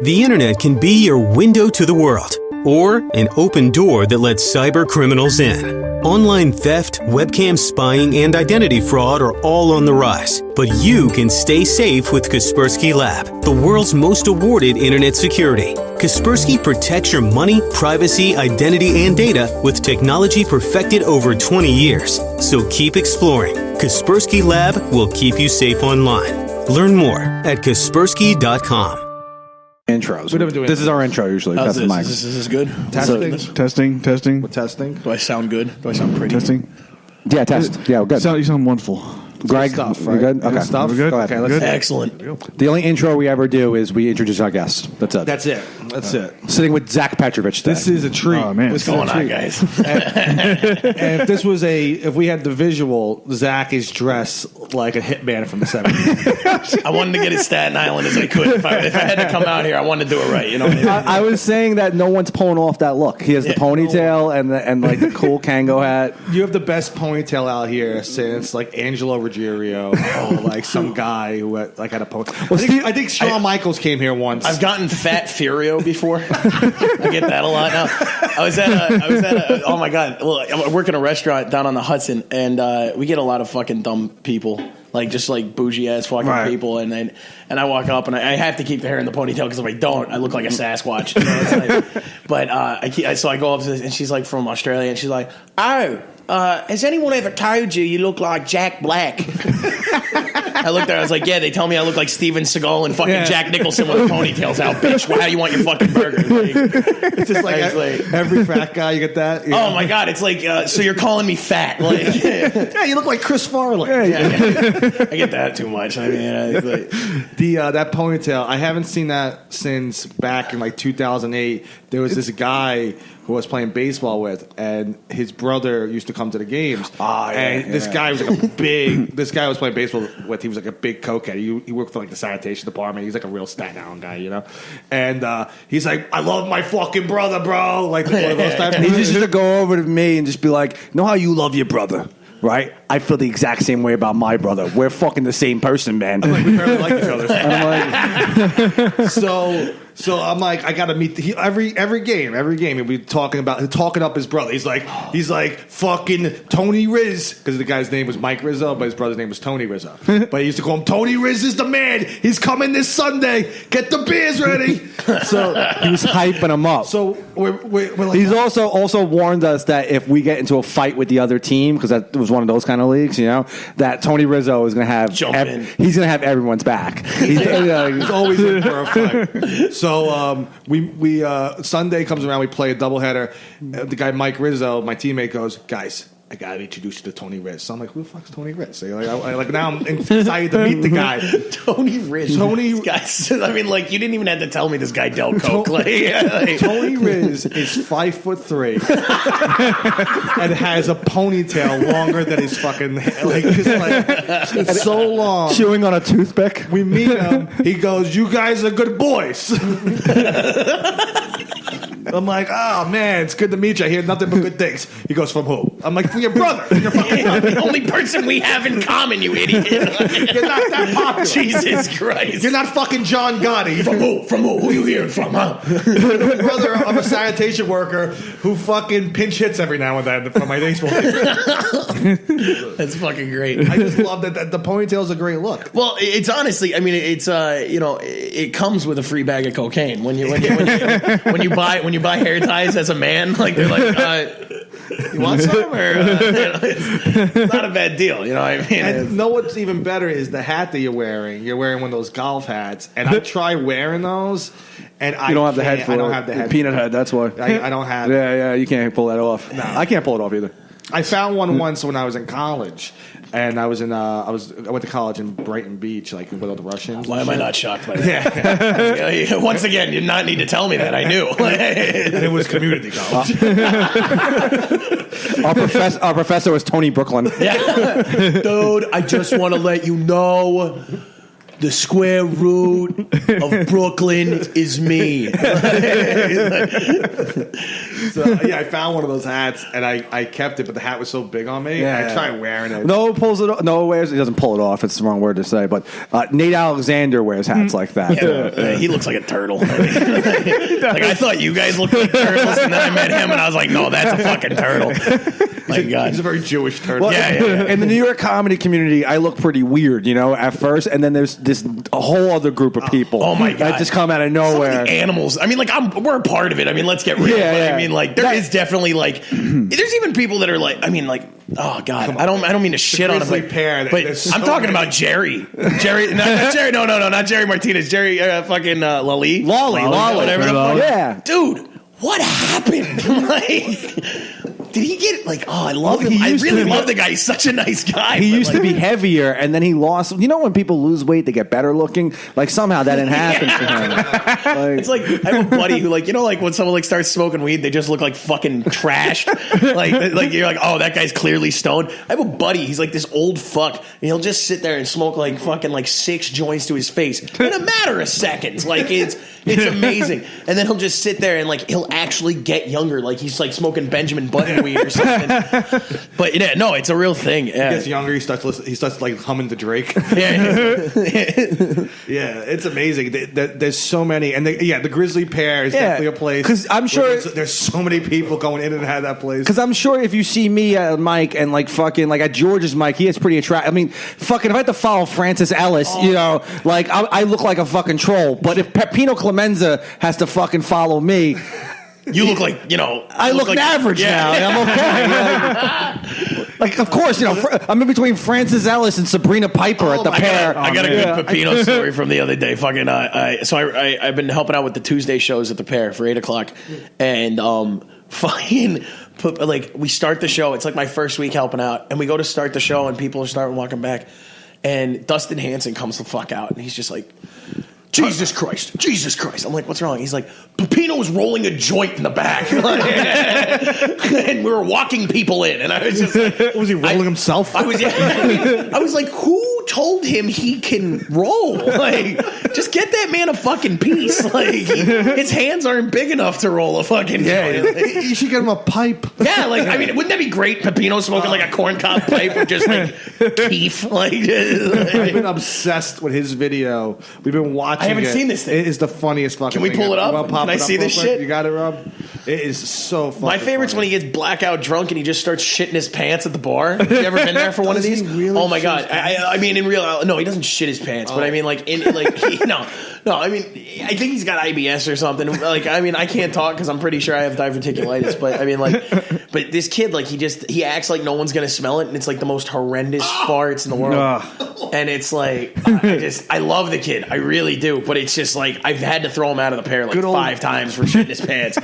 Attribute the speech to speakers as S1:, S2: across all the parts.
S1: The internet can be your window to the world, or an open door that lets cyber criminals in. Online theft, webcam spying, and identity fraud are all on the rise. But you can stay safe with Kaspersky Lab, the world's most awarded internet security. Kaspersky protects your money, privacy, identity, and data with technology perfected over 20 years. So keep exploring. Kaspersky Lab will keep you safe online. Learn more at Kaspersky.com.
S2: Intros. This is our intro usually.
S3: How's
S2: That's
S3: this?
S2: the mic.
S3: Is this good?
S4: Testing.
S3: We're testing. Do I sound good? Do I sound pretty?
S4: Testing.
S2: Yeah, test. Yeah, good.
S4: You sound wonderful.
S2: Greg,
S3: stuff,
S2: you
S3: right?
S2: good? Okay.
S3: Good stuff?
S4: We're good?
S2: Go ahead.
S4: Okay, let's
S3: Excellent.
S2: The only intro we ever do is we introduce our guest. That's it.
S3: That's it.
S2: Sitting with Zack Petrovich today.
S3: This is a treat.
S4: Oh, man.
S3: What's
S4: What's
S3: going on, guys? And if we had the visual, Zack is dressed like a hitman from the 70s.
S5: I wanted to get as Staten Island as I could. If I had to come out here, I wanted to do it right. You know what I mean?
S2: I was saying that no one's pulling off that look. He has the ponytail and like the cool Kango hat.
S3: You have the best ponytail out here since like Angelo Ruggiero, or like some guy who had a ponytail. I think Shawn Michaels came here once.
S5: I've gotten Fat Furio before. I get that a lot now. I was at a oh my God. Well, I work in a restaurant down on the Hudson, and we get a lot of fucking dumb people. Like just like bougie ass fucking people, and I walk up and I have to keep the hair in the ponytail because if I don't, I look like a Sasquatch. You know? But so I go up to this, and she's like from Australia, and she's like, "Oh, has anyone ever told you look like Jack Black?" I looked there, I was like, "Yeah, they tell me I look like Steven Seagal and fucking Jack Nicholson with ponytails out, bitch. How do you want your fucking burger?"
S3: It's just like every fat guy, you get that.
S5: Oh my God, it's like so you're calling me fat? Like,
S3: yeah, you look like Chris Farley.
S5: I get that too much. I mean,
S3: that ponytail. I haven't seen that since back in like 2008. There was this guy who I was playing baseball with, and his brother used to come to the games. This guy was like a big. This guy I was playing baseball with. He was like a big cokehead. He worked for like the sanitation department. He's like a real Staten Island guy, you know. And he's like, "I love my fucking brother, bro." Like one of those types.
S2: He just used to go over to me and just be like, "Know how you love your brother, right? I feel the exact same way about my brother. We're fucking the same person, man."
S3: I'm like, we barely like each other. I'm like, so I'm like, I got to meet every game. He'll be talking up his brother. He's like fucking Tony Riz, because the guy's name was Mike Rizzo, but his brother's name was Tony Rizzo. But he used to call him Tony Riz is the man. He's coming this Sunday. Get the beers ready.
S2: So he was hyping him up.
S3: So we're like,
S2: he's also warned us that if we get into a fight with the other team, because that was one of those kind of leagues, you know, that Tony Rizzo is going to have he's going to have everyone's back. He's
S3: always in for a fight. So we Sunday comes around, we play a doubleheader. The guy Mike Rizzo, my teammate, goes, "Guys, I gotta introduce you to Tony Riz." So I'm like, "Who the fuck's Tony Riz?" So now I'm excited to meet the guy.
S5: Tony Riz. Guys, I mean, like, you didn't even have to tell me this guy dealt coke.
S3: Tony Riz is 5'3" and has a ponytail longer than his fucking it's so long.
S2: Chewing on a toothpick.
S3: We meet him. He goes, "You guys are good boys." I'm like, "Oh man, it's good to meet you. I hear nothing but good things." He goes, "From who?" I'm like, "From your brother." You're
S5: the only person we have in common, you idiot.
S3: You're not that popular.
S5: Jesus Christ.
S3: You're not fucking John Gotti.
S5: From who? From who? Who are you hearing from, huh?
S3: The brother of a sanitation worker who fucking pinch hits every now and then from my baseball team.
S5: That's fucking great.
S3: I just love that the ponytail's a great look.
S5: Well, it's honestly, I mean, it's it comes with a free bag of cocaine when you buy hair ties as a man. Like, they're like, "You want some?" Or it's not a bad deal, you know what I mean?
S3: And know what's even better is the hat that you're wearing. You're wearing one of those golf hats, and I try wearing those, and I
S2: don't have the head for it.
S3: I don't have the head.
S2: Peanut head. That's why.
S3: I don't have.
S2: Yeah, you can't pull that off. No. I can't pull it off either.
S3: I found one once when I was in college, and I went to college in Brighton Beach, like with all the Russians.
S5: Why am I not shocked by that? Yeah. Once again, you did not need to tell me that. I knew.
S3: And it was community college.
S2: Our professor was Tony Brooklyn.
S5: Yeah. Dude, I just want to let you know, the square root of Brooklyn is me.
S3: So yeah, I found one of those hats and I kept it, but the hat was so big on me.
S2: Yeah.
S3: I tried wearing it.
S2: No pulls it. No wears. He doesn't pull it off. It's the wrong word to say. But Nate Alexander wears hats like that.
S5: He looks like a turtle. Like I thought you guys looked like turtles, and then I met him, and I was like, no, that's a fucking turtle. My God,
S3: He's a very Jewish turtle.
S2: Well, in the New York comedy community, I look pretty weird, at first, and then there's a whole other group of people.
S5: Oh my God,
S2: that just come out of nowhere.
S5: Some of the animals. I mean, like we're a part of it. I mean, let's get real.
S2: Yeah.
S5: I mean, like there is definitely like there's even people that are like. I mean, like oh God, I don't mean to shit on him,
S3: grizzly pair,
S5: but
S3: there's
S5: I'm
S3: so
S5: talking
S3: many.
S5: about Jerry, not Jerry. No, not Jerry Martinez. Jerry fucking Lolly, whatever the fuck.
S2: Yeah,
S5: dude, what happened? Like. Did he get like? Oh, I love him. I
S2: used
S5: really
S2: to-
S5: love the guy. He's such a nice guy.
S2: he
S5: but,
S2: used to
S5: like,
S2: be heavier, and then he lost. When people lose weight, they get better looking. Like somehow that didn't happen for him.
S5: It's like I have a buddy who like when someone like starts smoking weed, they just look like fucking trashed. like you're like, oh, that guy's clearly stoned. I have a buddy. He's like this old fuck, and he'll just sit there and smoke like fucking like 6 joints to his face in a matter of seconds. Like it's amazing. And then he'll just sit there and like he'll actually get younger. Like he's like smoking Benjamin Button weed or something. But yeah, no, it's a real thing. Yeah.
S3: He gets younger. He starts like humming to Drake. Yeah, it's amazing. There's so many, and the grizzly pair is definitely a place.
S2: Because I'm sure
S3: there's so many people going in and out of that place.
S2: Because I'm sure if you see me at Mike and like fucking like at George's Mike, he is pretty attractive. I mean, fucking if I had to follow Francis Ellis, like I look like a fucking troll. But if Pino Clemenza has to fucking follow me.
S5: You look like,
S2: I look like, average now. I'm okay. Like, of course, I'm in between Francis Ellis and Sabrina Piper at the pair.
S5: I got a good Pepino story from the other day. Fucking, I've been helping out with the Tuesday shows at the pair for 8:00, and we start the show. It's like my first week helping out, and we go to start the show, and people are starting walking back, and Dustin Hanson comes the fuck out, and he's just like. Jesus Christ. I'm like, what's wrong? He's like, Pepino was rolling a joint in the back. And we were walking people in. And I was just like...
S3: Was he rolling himself?
S5: I was like, who told him he can roll? Like, just get that man a fucking piece. Like, his hands aren't big enough to roll a fucking joint.
S3: You should get him a pipe.
S5: Yeah, like, I mean, wouldn't that be great? Pepino smoking like a corncob pipe or just like keef. Like,
S3: I've been obsessed with his video. We've been watching.
S5: I haven't seen this thing.
S3: It is the funniest fucking.
S5: Can we
S3: thing
S5: pull it
S3: ever.
S5: up?
S3: You wanna pop
S5: Can I
S3: it up
S5: see
S3: real
S5: this
S3: quick?
S5: shit?
S3: You got it, Rob. It is so fucking.
S5: My favorite's
S3: funny.
S5: when he gets blackout drunk and he just starts shitting his pants at the bar. Have you ever been there for one of
S3: Does
S5: these?
S3: he really
S5: Oh my
S3: shit
S5: god!
S3: his pants?
S5: I mean, in real, no, he doesn't shit his pants, but I mean, like, no. I mean, I think he's got IBS or something. Like, I mean, I can't talk because I'm pretty sure I have diverticulitis. But I mean, like, but this kid, like, he acts like no one's gonna smell it, and it's like the most horrendous farts in the world. And it's like, I love the kid, I really do. But it's just like I've had to throw him out of the pair like 5 times for shitting his pants.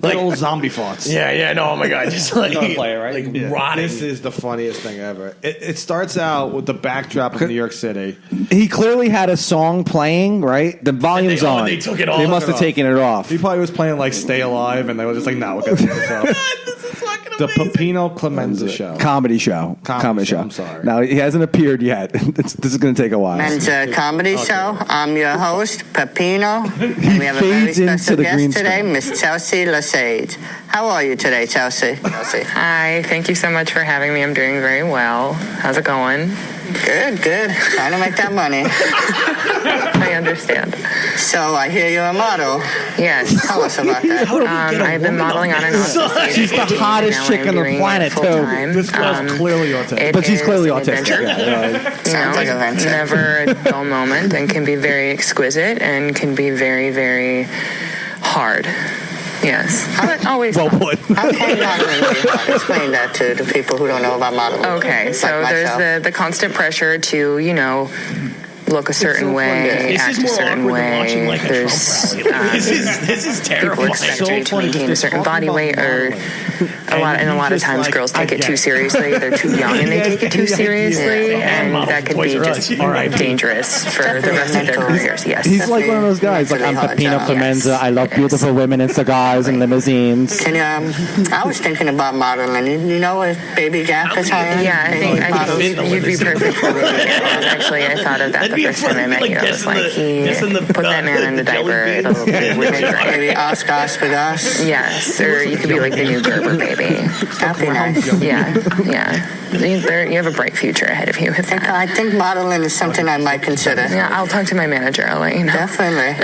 S3: Like old zombie farts.
S5: Yeah, no, oh my god, just like
S6: player, right?
S5: like rotting.
S3: This is the funniest thing ever. It starts out with the backdrop of New York City.
S2: He clearly had a song playing, right? The volume's
S5: And
S2: on.
S5: they took it off.
S2: They must have taken it off.
S3: He probably was playing like "Stay Alive," and they were just like, "No, we're gonna take this off."
S5: This is fucking
S3: The
S5: amazing.
S3: Pepino Clemenza show.
S2: Comedy show.
S3: Comedy show, I'm sorry.
S2: Now, he hasn't appeared yet. This is going to take a while.
S7: Men's comedy show. I'm your host, Pepino. And we have a very
S2: fades into
S7: special
S2: the green
S7: guest today,
S2: screen.
S7: Miss Chelsea Lesage. How are you today, Chelsea?
S8: Hi, thank you so much for having me. I'm doing very well. How's it going?
S7: Good. Trying to make that money.
S8: I understand.
S7: So I hear you're a model.
S8: Yes.
S7: Tell us about that.
S8: I've been modeling on and off.
S2: She's the hottest chick on the planet, too.
S3: This girl's clearly autistic.
S2: But she's clearly autistic.
S8: Adventure.
S2: Yeah.
S7: Sounds like a
S8: It's
S7: venture.
S8: never a dull moment and can be very exquisite and can be very, very hard. Yes. But always
S2: Well
S8: fun.
S2: put.
S7: How can modeling be hard? Explain that to the people who don't know about modeling.
S8: Okay, so
S7: Like myself.
S8: there's the constant pressure to, look a certain way,
S5: This
S8: act
S5: is
S8: a
S5: more
S8: certain
S5: awkward than watching
S8: way.
S5: like a
S8: There's
S5: Trump rally. This is
S8: people
S5: terrifying.
S8: expect you to maintain a certain body weight, or a lot of times girls take it too seriously. They're too young and they take it too seriously, and that can be just dangerous for the rest of their careers. Yes.
S2: He's like one of those guys. Like, I'm Pepino Clemenza. I love beautiful women in cigars and limousines.
S7: Can you, I was thinking about modeling. You know what Baby Gap is hiring?
S8: Yeah, I think you'd be perfect for me. Actually, I thought of that
S5: That'd
S8: the
S5: be
S8: first time I met you. I was like, put that man in the diaper. It'll would make great.
S7: Maybe Oscar Aspergas.
S8: Yes, or you could be like the new Gerber baby.
S7: That'd be nice.
S8: Yeah. You have a bright future ahead of you with that.
S7: I think modeling is something I might consider.
S8: Yeah, I'll talk to my manager. I'll let you know.
S7: Definitely.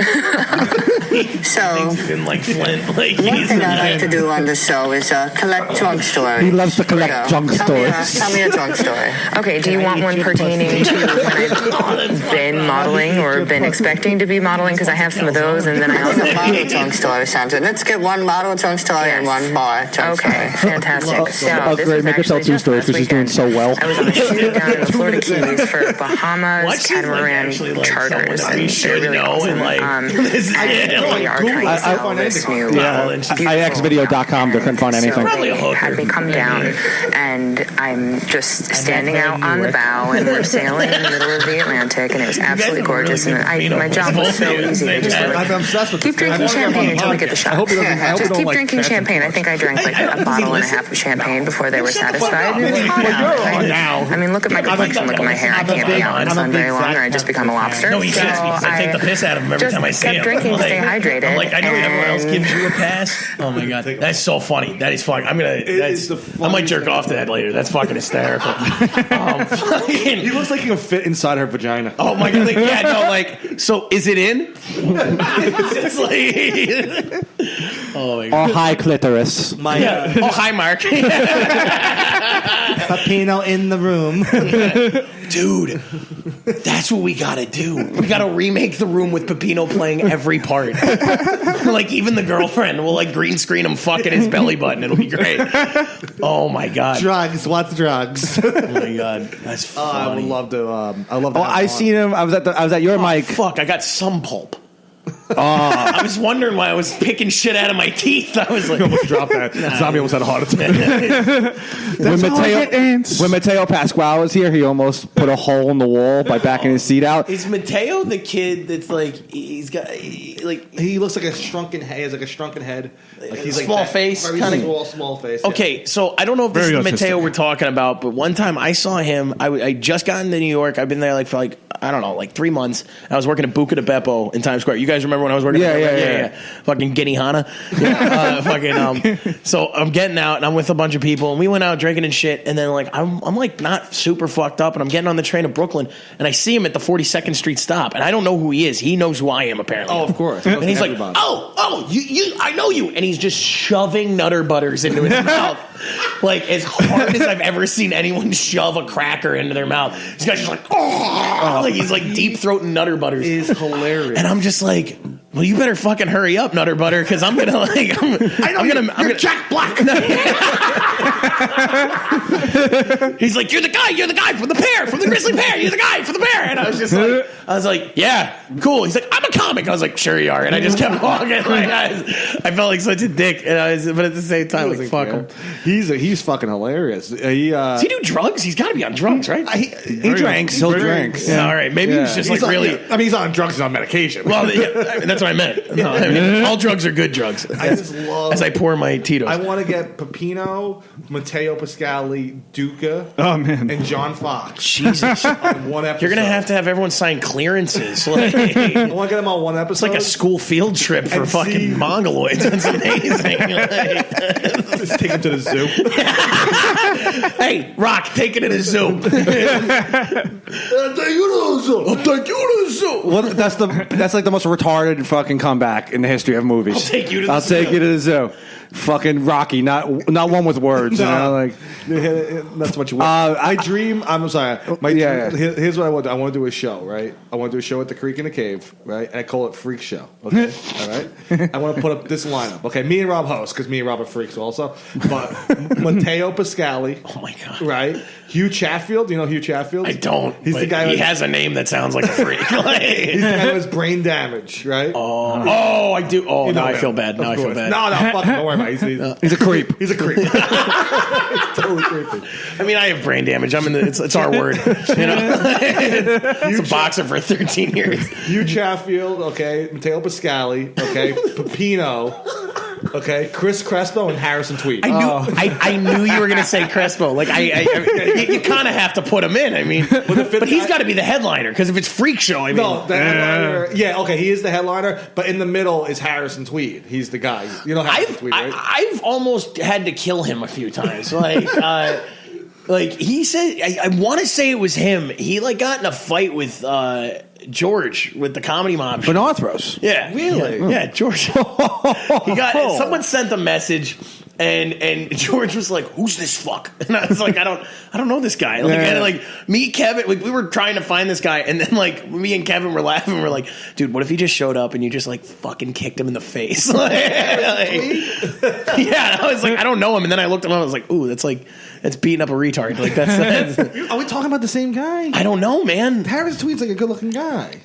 S7: So,
S5: in like Flint, like
S7: one thing I like to do on the show is collect drunk stories.
S2: He loves to collect drunk stories.
S7: Tell me a drunk story.
S8: Okay, do you want one pertaining to when I've been modeling or been expecting to be modeling? Because I have some of those, and then I also
S7: have a model drunk story, Sandra. Let's get one model drunk story and one bar drunk story.
S8: Okay, fantastic. So this was
S2: make her tell
S8: actually
S2: two stories because she's doing so well.
S8: I was on a shoot down in the Florida Keys for Bahamas catamaran charters, and they're really awesome. They are trying to sell this new
S2: IXvideo.com, they couldn't find anything.
S8: So they had me come down, and I'm just standing out on the bow, and we're sailing in the middle of the Atlantic, and it was absolutely gorgeous. And my job was so easy. They just were like, keep drinking champagne until we get the shot. Just keep drinking champagne. I think I drank like a bottle and a half of champagne before they were satisfied. And it's hot out, right? I mean, look at my complexion, look at my hair. I can't be out in the sun very long, or I just become a lobster.
S5: No, he can't because I take the piss out of him every time I see him.
S8: Just kept drinking to stay hydrated.
S5: I'm like, I know everyone else gives you a pass. Oh my god, that's so funny. That is fucking. I might jerk off to that later. That's fucking hysterical.
S3: He looks like he can fit inside her vagina.
S5: Oh my god, so is it in? It's like, oh my god.
S2: Or high clitoris.
S5: Oh hi, Mark.
S3: Pepino in the room.
S5: Dude, that's what we gotta do. We gotta remake The Room with Pepino playing every part. Like even the girlfriend, we'll like green screen him fucking his belly button. It'll be great. Oh my god.
S3: Drugs. What's drugs?
S5: Oh my god, that's funny.
S3: I would love to. I love.
S2: I seen him. I was at your mic.
S5: Fuck, I got some pulp. I was wondering why I was picking shit out of my teeth. I was like,
S3: you almost dropped that. Zombie almost had a heart attack.
S2: When Mateo Pasquale was here, he almost put a hole in the wall by backing his seat out.
S5: Is Mateo the kid that's like he
S3: looks like a shrunken head? He has like a shrunken head. Like he's
S5: small
S3: like
S5: face,
S3: kind of small face.
S5: Okay, so I don't know if this is the Mateo we're talking about, but one time I saw him. I just got into New York. I've been there for I don't know, 3 months. I was working at Buca de Beppo in Times Square. You guys remember when I was working?
S2: Yeah.
S5: Fucking Guinea Hana. So I'm getting out and I'm with a bunch of people and we went out drinking and shit. And then I'm not super fucked up and I'm getting on the train to Brooklyn and I see him at the 42nd Street stop and I don't know who he is. He knows who I am apparently.
S3: Oh, of course.
S5: And he's like, you, I know you. And he's just shoving Nutter Butters into his mouth. As hard as I've ever seen anyone shove a cracker into their mouth. This guy's just he's deep throating Nutter Butters.
S3: It is hilarious.
S5: And I'm just like, well, you better fucking hurry up, Nutter Butter, because I'm gonna I'm
S3: Jack Black.
S5: He's like, you're the guy from the grizzly pear. You're the guy from the bear. And I was like, yeah, cool. He's like, I'm a comic. I was like, sure you are. And I just kept walking. I felt like such a dick. And but at the same time, fuck him.
S3: He's fucking hilarious.
S5: Does he do drugs? He's got to be on drugs, right?
S2: He drinks. He'll drink.
S5: Yeah. All right, maybe he's just really.
S3: He's on drugs. He's on medication.
S5: Well, that's what I meant. No, all drugs are good drugs.
S3: I just love.
S5: As I pour my Tito's.
S3: I want to get Pepino, Mateo Pasquale, Duca, and John Fox.
S5: Jesus,
S3: on one episode.
S5: You're gonna have to have everyone sign clearances.
S3: I want to get them on one episode.
S5: It's like a school field trip for fucking mongoloids. That's amazing.
S3: Just take him to the zoo.
S5: Hey, Rock, take it to the zoo. I'll take you to the zoo.
S2: Well, that's like the most retarded fucking comeback in the history of movies.
S5: I'll take you to the zoo.
S2: Take you to the zoo. Fucking Rocky, not one with words.
S3: No. That's what you want. I dream. I'm sorry. Here's what I want to do. I want to do a show, right? I want to do a show at the Creek in the Cave, right? And I call it Freak Show. Okay, all right. I want to put up this lineup. Okay, me and Rob host because me and Rob are freaks also. But Mateo Pasquale.
S5: Oh my god.
S3: Right. Hugh Chatfield. Do you know Hugh Chatfield?
S5: I don't.
S3: He's the guy.
S5: He has a name that sounds like a freak.
S3: He's the guy who has brain damage, right?
S5: Oh, I do. Oh, now I feel bad.
S3: No, fuck him. Don't worry about it.
S2: He's a creep.
S3: He's a creep. He's totally creepy.
S5: I mean, I have brain damage. It's our word. It's a boxer for 13 years.
S3: Hugh Chatfield, okay. Mateo Pasquale, okay. Pepino, Okay, Chris Crespo and Harrison Tweed.
S5: I knew you were going to say Crespo. Like you kind of have to put him in. I mean, but he's got to be the headliner because if it's Freak Show, I mean,
S3: no, the headliner. Yeah, okay, he is the headliner, but in the middle is Harrison Tweed. He's the guy. You know Harrison Tweed, right?
S5: I've almost had to kill him a few times. Like he said, I want to say it was him. He like got in a fight with George with the Comedy Mob.
S2: Ben Arthros.
S5: Yeah, really? Yeah, George. He got someone sent a message. And George was like, "Who's this fuck?" And I was like, "I don't know this guy." Like, and like me, Kevin, like we were trying to find this guy, and then like me and Kevin were laughing. We're like, "Dude, what if he just showed up and you just like fucking kicked him in the face?" Yeah, and I was like, "I don't know him." And then I looked him up. I was like, "Ooh, that's beating up a retard." Like that's
S3: Are we talking about the same guy?
S5: I don't know, man.
S3: Harrison Tweed's like a good-looking guy.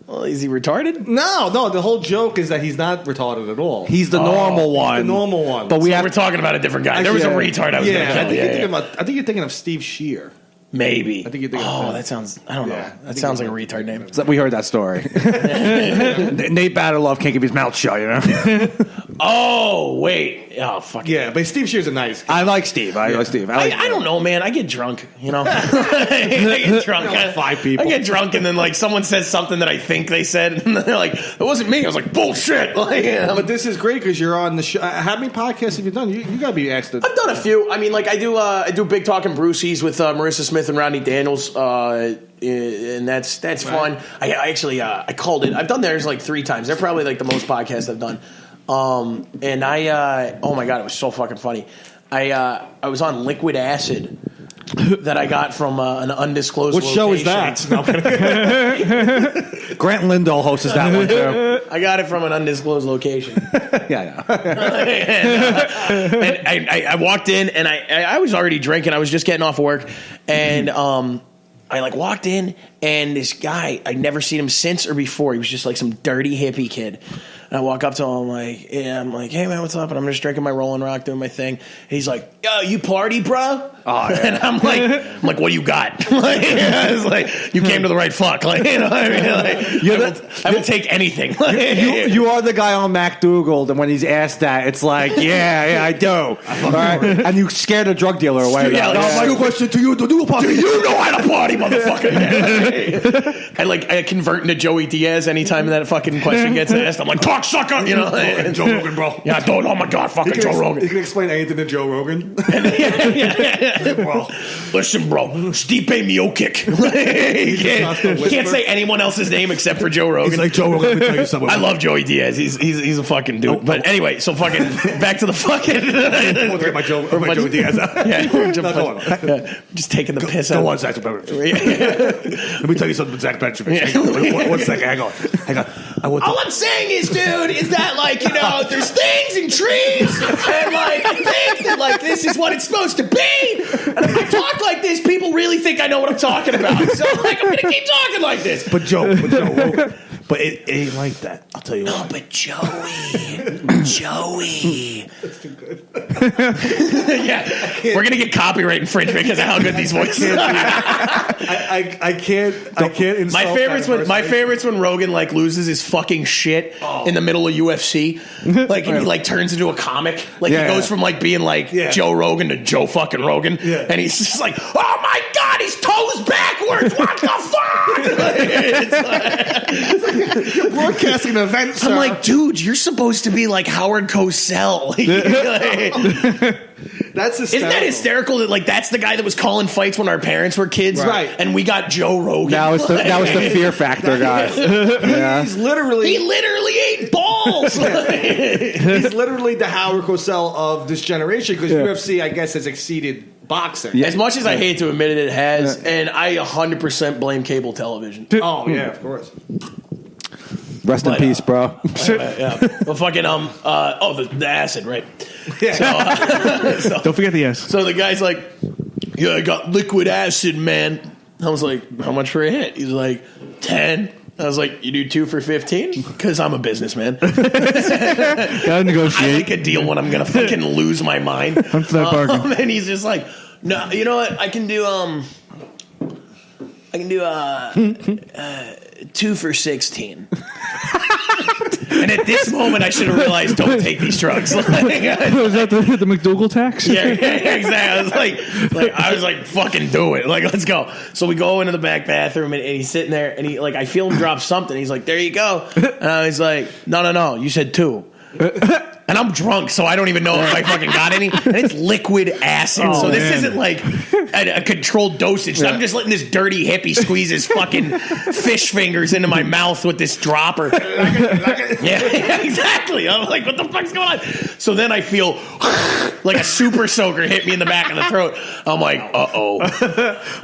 S5: Well, is he retarded?
S3: No. The whole joke is that he's not retarded at all.
S2: He's the normal one.
S3: The normal one.
S2: But
S5: we're talking about a different guy. There was a retard I was going to kill.
S3: I think you're thinking of Steve Shear.
S5: Maybe.
S3: I think you're thinking of him.
S5: That sounds... I don't know. That sounds like a retard name.
S2: We heard that story. Nate Battleoff can't keep his mouth shut, you know?
S5: Oh, wait. Oh, fuck.
S3: Yeah, but Steve Shear's a nice guy.
S2: I like Steve. I like Steve.
S5: I don't know, man. I get drunk, you know? I get drunk.
S3: Five people.
S5: I get drunk, and then, like, someone says something that I think they said, and they're like, it wasn't me. I was like, bullshit. Like,
S3: but this is great because you're on the show. How many podcasts have you done? You got to be asked to...
S5: I've done a few. I mean, like, I do Big Talking Brucey's with Marissa Smith and Rodney Daniels, and that's fun. I actually I called it. I've done theirs like 3 times. They're probably like the most podcasts I've done. And I oh my god, it was so fucking funny. I was on liquid acid that I got from an undisclosed
S3: What show is
S5: location.
S3: that?
S2: Grant Lindahl hosts that one too.
S5: I got it from an undisclosed location.
S2: Yeah.
S5: And I walked in and I was already drinking. I was just getting off work, and I like walked in, and this guy, I'd never seen him since or before. He was just like some dirty hippie kid. And I walk up to him, I'm like, hey man, what's up? And I'm just drinking my Rolling Rock, doing my thing. And he's like, yo, you party, bro? Oh, yeah. And I'm like, what do you got? I was like, you came to the right fuck. Like, you know what I mean? Like, I will take anything.
S2: You are the guy on MacDougal, and when he's asked that, it's like, yeah, I do. All right? And you scared a drug dealer away.
S5: Yeah,
S3: My question to you: do you party?
S5: Do you know how to party, motherfucker? I convert into Joey Diaz anytime that fucking question gets asked. I'm like, cocksucker, you know?
S3: Joe Rogan, bro.
S5: Yeah, don't. Oh my god, fucking Joe Rogan.
S3: You can explain anything to Joe Rogan.
S5: Bro, listen, bro. Stipe Miocic. You can't say anyone else's name except for Joe Rogan.
S3: He's like, Joe Rogan, let me tell you something.
S5: I love Joey Diaz. He's a fucking dude. But anyway, so fucking back to the fucking.
S3: Let's get my Joe Diaz out.
S5: Just taking the piss out.
S3: Go on, Zack. Let me tell you something, Zack Petrovich. One second, hang on.
S5: All I'm saying is, dude, is that like, you know, there's things and trees, and like I think that like this is what it's supposed to be. And if I talk like this, people really think I know what I'm talking about. So like I'm gonna keep talking like this.
S3: But Joe, but it ain't like that. I'll tell you
S5: no,
S3: what.
S5: but Joey. That's too good. Yeah, we're gonna get copyright infringement because of how good these voices are.
S3: I can't. Insult
S5: My favorite's when Rogan like loses his fucking shit in the middle of UFC, like and he like turns into a comic. Like he goes from like being like Joe Rogan to Joe fucking Rogan, and he's just like, oh my god, his toes backwards. What the fuck?
S3: You're broadcasting an event, sir.
S5: I'm like, dude, you're supposed to be like Howard Cosell.
S3: That's hysterical.
S5: Isn't that hysterical that like that's the guy that was calling fights when our parents were kids,
S3: right?
S5: And we got Joe Rogan.
S2: That was the Fear Factor guy.
S3: He's literally
S5: ate balls.
S3: He's literally the Howard Cosell of this generation because UFC, I guess, has exceeded boxing.
S5: Yeah. As much as I hate to admit it has, and I 100% blame cable television.
S3: Oh yeah, of course.
S2: Rest in peace, bro.
S5: Yeah. Well, fucking the acid, right?
S3: Yeah.
S5: So,
S4: Don't forget the S.
S5: So the guy's like, yeah, I got liquid acid, man. I was like, how much for a hit? He's like, 10. I was like, you do 2 for 15? Because I'm a businessman.
S4: Gotta negotiate.
S5: I like a deal when I'm gonna fucking lose my mind.
S4: I'm for that bargain.
S5: And he's just like, no, you know what? I can do 2 for 16. And at this moment, I should have realized, don't take these drugs.
S4: Was that the McDougal tax?
S5: Yeah, exactly. I was like, fucking do it. Like, let's go. So we go into the back bathroom, and he's sitting there, and I feel him drop something. He's like, there you go. And I was like, no, you said 2. And I'm drunk, so I don't even know if I fucking got any. And it's liquid acid, so this isn't like a controlled dosage. So I'm just letting this dirty hippie squeeze his fucking fish fingers into my mouth with this dropper. Yeah, exactly. I'm like, what the fuck's going on? So then I feel like a super soaker hit me in the back of the throat. I'm like, uh-oh.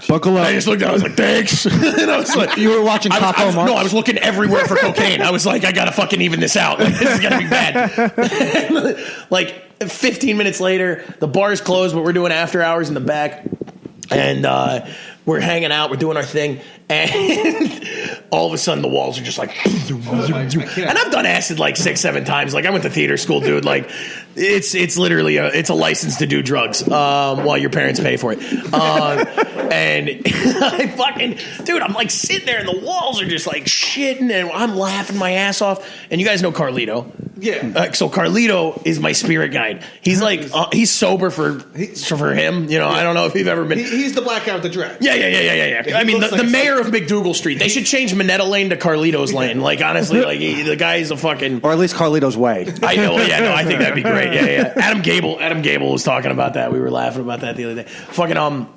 S4: Buckle up.
S5: I just looked down, I was like, thanks. And I was like,
S2: You were watching Taco March?
S5: No, I was looking everywhere for cocaine. I was like, I gotta fucking even this out. Like, this is gonna be bad. Like 15 minutes later, the bar's closed, but we're doing after hours in the back, and we're hanging out, we're doing our thing, and all of a sudden the walls are just like, and I've done acid like 6-7 times. Like, I went to theater school, dude. Like, it's literally a license to do drugs while your parents pay for it. And I fucking, dude, I'm like sitting there and the walls are just like shitting, and I'm laughing my ass off. And you guys know Carlito.
S3: Yeah.
S5: So Carlito is my spirit guide. He's like, he's sober for him. You know, I don't know if you've ever been.
S3: He's the black guy with the dread.
S5: Yeah. I mean, the mayor of McDougal Street. They should change Minetta Lane to Carlito's Lane. Like, honestly, like the guy's a fucking.
S2: Or at least Carlito's way.
S5: I know. Yeah, no, I think that'd be great. Yeah. Adam Gable was talking about that. We were laughing about that the other day. Fucking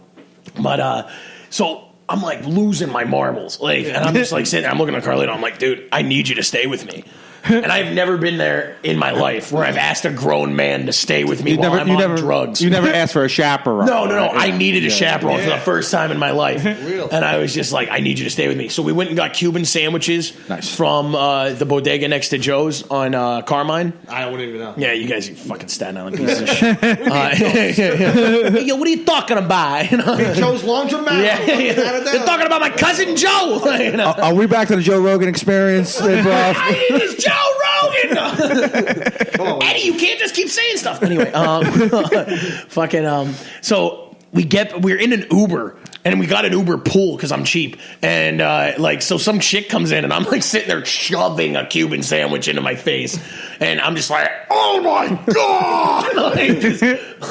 S5: but so I'm like losing my marbles. Like, and I'm just like sitting there, I'm looking at Carlito. I'm like, dude, I need you to stay with me. And I've never been there in my life where I've asked a grown man to stay with me while I'm on drugs.
S2: You never asked for a chaperone.
S5: No. I needed a chaperone for the first time in my life. And I was just like, I need you to stay with me. So we went and got Cuban sandwiches from the bodega next to Joe's on Carmine.
S3: I wouldn't even know.
S5: Yeah, you guys, you fucking Staten Island piece of shit. Hey, yo, what are you talking about? You know?
S3: Hey, Joe's Laundromat.
S5: Yeah. You're talking about my cousin Joe. You know?
S2: Are we back to the Joe Rogan experience?
S5: It's Joe Rogan. Eddie, you can't just keep saying stuff. Anyway, so we're in an Uber. And we got an Uber pool because I'm cheap. And so some chick comes in and I'm like sitting there shoving a Cuban sandwich into my face. And I'm just like, oh my God!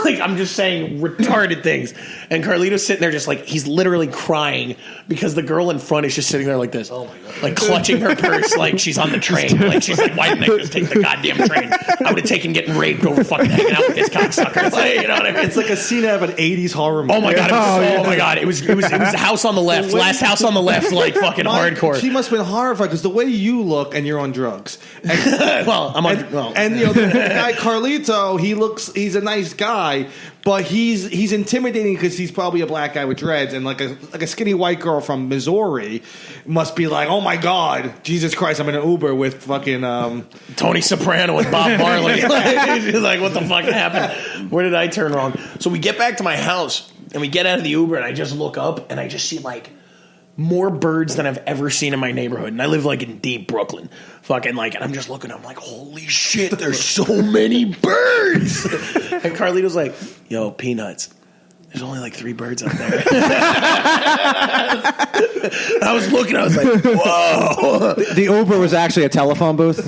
S5: like I'm just saying retarded things. And Carlito's sitting there just like, he's literally crying because the girl in front is just sitting there like this. Oh my God. Like clutching her purse like she's on the train. Like she's like, why didn't I just take the goddamn train? I would have taken getting raped over fucking hanging out with this cocksucker. Like, you know what I mean?
S3: It's like a scene out of an 80s horror movie.
S5: Oh my God. Oh my God. It was the house on the left. Last house on the left, like fucking hardcore.
S3: She must have been horrified because the way you look and you're on drugs. And,
S5: well, I'm on.
S3: And you know, the guy Carlito, he's a nice guy, but he's intimidating because he's probably a black guy with dreads, and like a skinny white girl from Missouri must be like, oh my God, Jesus Christ, I'm in an Uber with fucking
S5: Tony Soprano and Bob Marley. She's like, what the fuck happened? Where did I turn wrong? So we get back to my house and we get out of the Uber and I just look up and I just see like more birds than I've ever seen in my neighborhood. And I live like in deep Brooklyn. Fucking like, and I'm just looking, I'm like, holy shit, there's so many birds. And Carlito's like, yo, Peanuts, there's only like 3 birds up there. I was looking, I was like, whoa.
S2: The Uber was actually a telephone booth.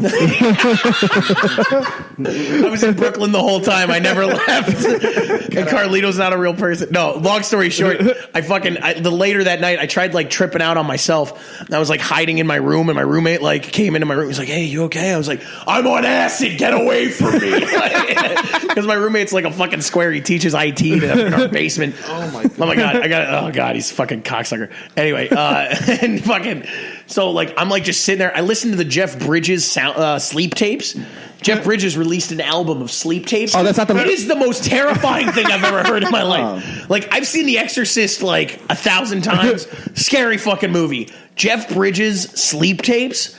S5: I was in Brooklyn the whole time. I never left. And Carlito's not a real person. No, long story short, later that night, I tried like tripping out on myself. And I was like hiding in my room, and my roommate like came into my room. He's like, hey, you okay? I was like, I'm on acid. Get away from me. Because my roommate's like a fucking square. He teaches IT in our basement. Oh my God, he's a fucking cocksucker. Anyway, and fucking, so like, I'm like just sitting there. I listened to the Jeff Bridges sleep tapes. Jeff Bridges released an album of sleep tapes.
S2: Oh, that's not the.
S5: It is the most terrifying thing I've ever heard in my life. Like, I've seen The Exorcist like 1,000 times. Scary fucking movie. Jeff Bridges sleep tapes.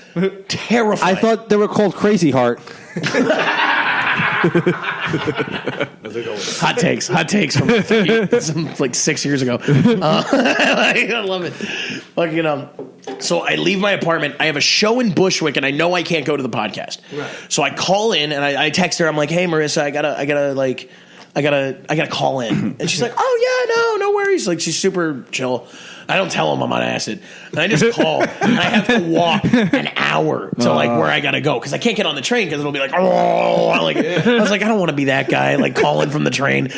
S5: Terrifying.
S2: I thought they were called Crazy Heart.
S5: Hot takes from like 6 years ago. I love it. Fucking so I leave my apartment. I have a show in Bushwick, and I know I can't go to the podcast. Right. So I call in and I text her. I'm like, hey, Marissa, I gotta call in. And she's like, oh yeah, no worries. Like, she's super chill. I don't tell them I'm on acid. And I just call. And I have to walk an hour to like where I got to go because I can't get on the train because it'll be like, oh. I was like, I don't want to be that guy like calling from the train.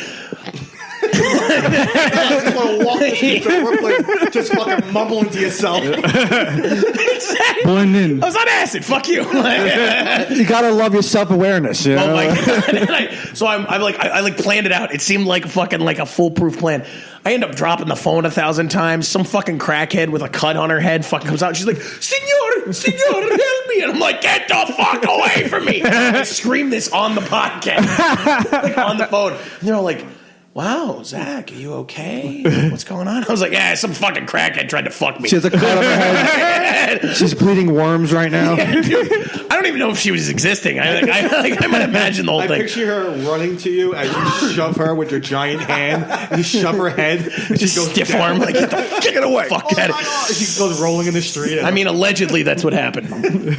S3: I just want to walk the streets of Brooklyn, just fucking mumbling to yourself.
S5: Exactly.
S4: Blend in.
S5: I was on acid. Fuck you.
S2: You gotta love your self-awareness. You know?
S5: Oh my god! So I planned it out. It seemed like fucking like a foolproof plan. I end up dropping the phone 1,000 times. Some fucking crackhead with a cut on her head fucking comes out. And she's like, "Senor, help me!" And I'm like, "Get the fuck away from me!" I scream this on the podcast, like on the phone. And they're all like, "Wow, Zach, are you okay? What's going on?" I was like, "Yeah, some fucking crackhead tried to fuck me."
S2: She has a cut on her head. She's bleeding worms right now.
S5: Yeah, dude, I don't even know if she was existing. I might imagine the whole
S3: I
S5: thing.
S3: picture her running to you and you shove her with your giant hand. And you shove her head. And she goes
S5: Stiff
S3: down.
S5: arm, like get away. Fuck
S3: Oh
S5: that.
S3: my God. She goes rolling in the street.
S5: I mean, allegedly, that's what happened.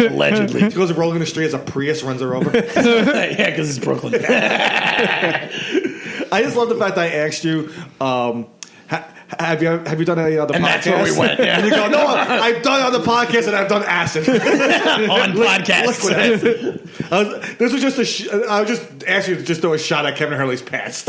S5: Allegedly.
S3: She goes rolling in the street as a Prius runs her over.
S5: Yeah, because it's Brooklyn.
S3: I just love the fact that I asked you, have you done any other podcasts?
S5: And that's where we went, yeah.
S3: And you go, no, I've done other podcasts and I've done acid.
S5: On podcasts.
S3: This was just I was just asking you to just throw a shot at Kevin Hurley's past.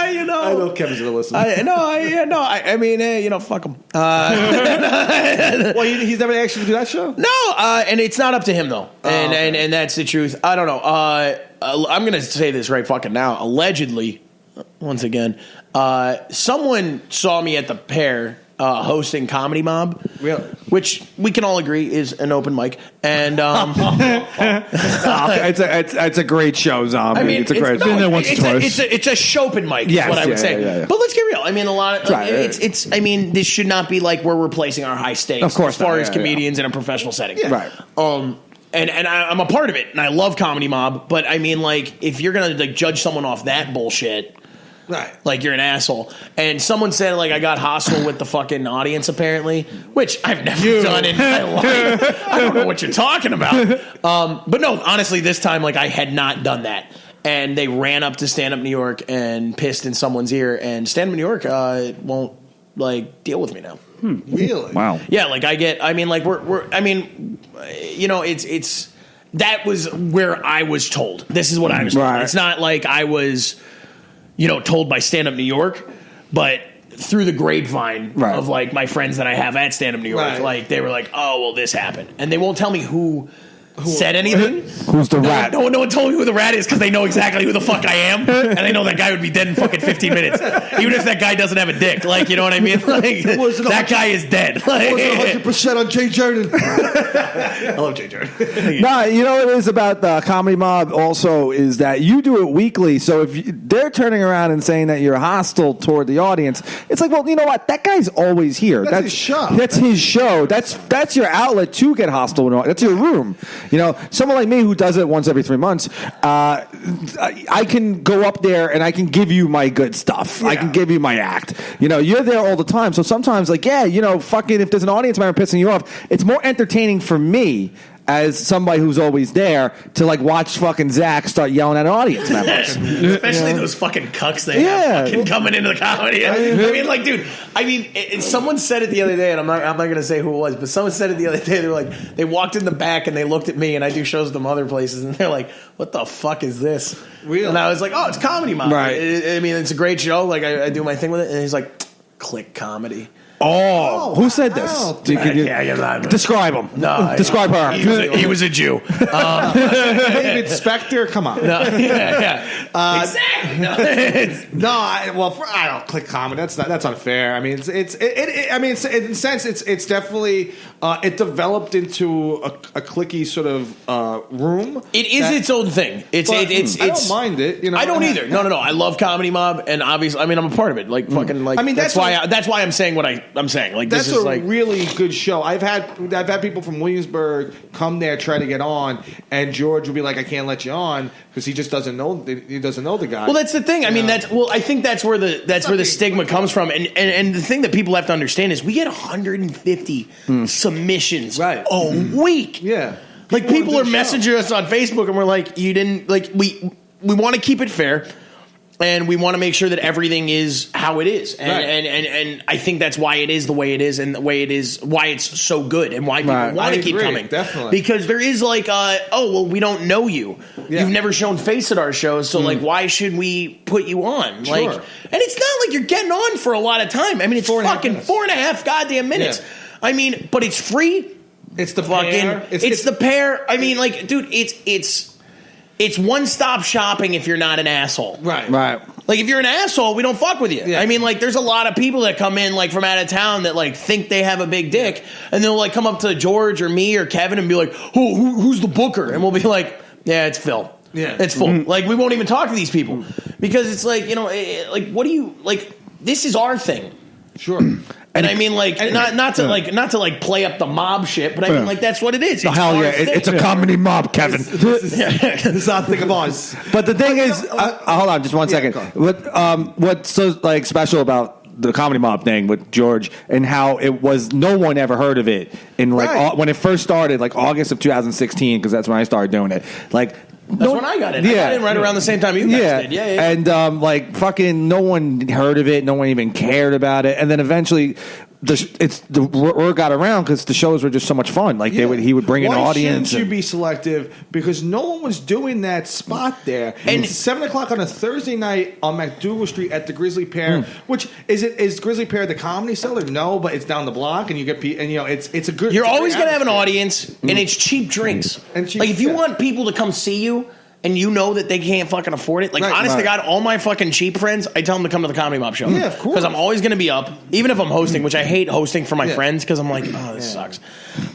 S5: You know.
S3: I know Kevin's going to listen.
S5: I mean, fuck him.
S3: Well, he's never asked you to do that show?
S5: No, and it's not up to him, though. And that's the truth. I don't know. I'm going to say this right fucking now. Allegedly, once again, someone saw me at the Pear hosting Comedy Mob,
S3: Really?
S5: which we can all agree is an open mic. And
S2: it's a great show, Zombie.
S5: I mean,
S2: it's a great.
S4: been there once or twice.
S5: It's a shopen mic,
S2: Yes,
S5: is what I would
S2: yeah,
S5: say.
S2: yeah.
S5: But let's get real. I mean, a lot of
S2: Right.
S5: it's. I mean, this should not be like we're replacing our high stakes,
S2: Of course
S5: as far
S2: not,
S5: as
S2: yeah,
S5: comedians in a professional setting.
S2: Right.
S5: And I'm a part of it, and I love Comedy Mob. But I mean, like, if you're gonna like judge someone off that bullshit.
S3: Right.
S5: Like, you're an asshole. And someone said, like, I got hostile with the fucking audience, apparently, which I've never done in my life. I don't know what you're talking about. But no, honestly, this time, like, I had not done that. And they ran up to Stand Up New York and pissed in someone's ear. And Stand Up New York won't, like, deal with me now.
S3: Really?
S4: Wow.
S5: Yeah, like, it's that was where I was told. This is what I was told.
S2: Right.
S5: It's not like I was, told by Stand Up New York, but through the grapevine of like my friends that I have at Stand Up New York, like they were like, "Oh, well, this happened," and they won't tell me who said anything.
S2: Who's the rat?
S5: No one told me who the rat is because they know exactly who the fuck I am, and they know that guy would be dead in fucking 15 minutes, even if that guy doesn't have a dick. Like, you know what I mean? Like, that guy is dead. Like,
S3: 100% on Jay Jordan. I love Jay Jordan.
S2: Nah, you know what it is about the Comedy Mob also is that you do it weekly. So if they're turning around and saying that you're hostile toward the audience, it's like, well, you know what? That guy's always here.
S3: That's his show.
S2: That's his show. That's your outlet to get hostile. That's your room. Someone like me who does it once every 3 months, I can go up there and I can give you my good stuff.
S3: Yeah.
S2: I can give you my act. You're there all the time. So sometimes, like, fucking if there's an audience member pissing you off, it's more entertaining for me as somebody who's always there to like watch fucking Zack start yelling at audience members.
S5: Especially those fucking cucks they have fucking coming into the comedy. I mean, like, dude, someone said it the other day, and I'm not going to say who it was, but someone said it the other day. They were like, they walked in the back and they looked at me, and I do shows at them other places, and they're like, "What the fuck is this?"
S3: Really?
S5: And I was like, "Oh, it's Comedy Mob."
S2: Right.
S5: It's a great show. Like, I do my thing with it, and he's like, "Click comedy."
S2: Oh, who said this? Describe him.
S5: No,
S2: describe her.
S5: He was a Jew.
S3: David Spector, come on.
S5: No, exactly.
S3: I don't click comedy. That's unfair. I mean, it's in a sense, it's definitely it developed into a cliquey sort of room.
S5: It is its own thing. I
S3: don't mind it.
S5: I don't either. No. I love Comedy Mob, and obviously, I'm a part of it. Like fucking, like. I mean, that's why I'm saying what I'm saying. Like,
S3: that's
S5: this is
S3: a really good show. I've had people from Williamsburg come there try to get on, and George will be like, "I can't let you on," because he just doesn't know. He doesn't know the guy.
S5: Well, that's the thing. I mean, I think that's where the stigma comes from, and the thing that people have to understand is we get 150 submissions a week.
S3: Yeah,
S5: like people are messaging us on Facebook, and we're like, "You didn't like we want to keep it fair." And we want to make sure that everything is how it is. And I think that's why it is the way it is and the way it is, why it's so good and why people want to keep coming.
S3: Definitely.
S5: Because there is like, we don't know you. Yeah. You've never shown face at our shows. So like, why should we put you on? Sure. Like, and it's not like you're getting on for a lot of time. I mean, it's fucking 4.5 goddamn minutes. Yeah. I mean, but it's free.
S3: It's the fucking,
S5: it's the pair. I mean, like, dude, it's one-stop shopping if you're not an asshole.
S2: Right.
S5: Like, if you're an asshole, we don't fuck with you. Yeah. I mean, like, there's a lot of people that come in, like, from out of town that, like, think they have a big dick, and they'll, like, come up to George or me or Kevin and be like, who's the booker? And we'll be like, yeah, it's Phil. Yeah. It's full. Mm-hmm. Like, we won't even talk to these people. Because it's like, you know, like, what do you, like, this is our thing.
S3: Sure.
S5: And I mean, like, not to play up the mob shit, but I mean, like, that's what it is.
S2: It's hell yeah, it's a comedy mob, Kevin.
S3: This is not think of ours.
S2: But the thing is, hold on, just 1 second. What's so like special about the comedy mob thing with George and how it was no one ever heard of it in like when it first started, like August of 2016, because that's when I started doing it. Like.
S5: That's when I got in. I got in right around the same time you guys did. Yeah.
S2: And like fucking no one heard of it. No one even cared about it. And then eventually the word got around because the shows were just so much fun. Like he would bring an audience.
S3: Why shouldn't you be selective? Because no one was doing that spot there. And it's 7:00 on a Thursday night on McDougal Street at the Grizzly Pear. Which is Grizzly Pear the comedy cellar? No, but it's down the block, and you get and you know it's a good.
S5: You're always gonna have an audience, and it's cheap drinks. And cheap, like if you want people to come see you. And you know that they can't fucking afford it. Like, honest to God, all my fucking cheap friends, I tell them to come to the Comedy Mob show.
S3: Yeah, of course.
S5: Because I'm always going to be up, even if I'm hosting, which I hate hosting for my friends because I'm like, oh, this sucks.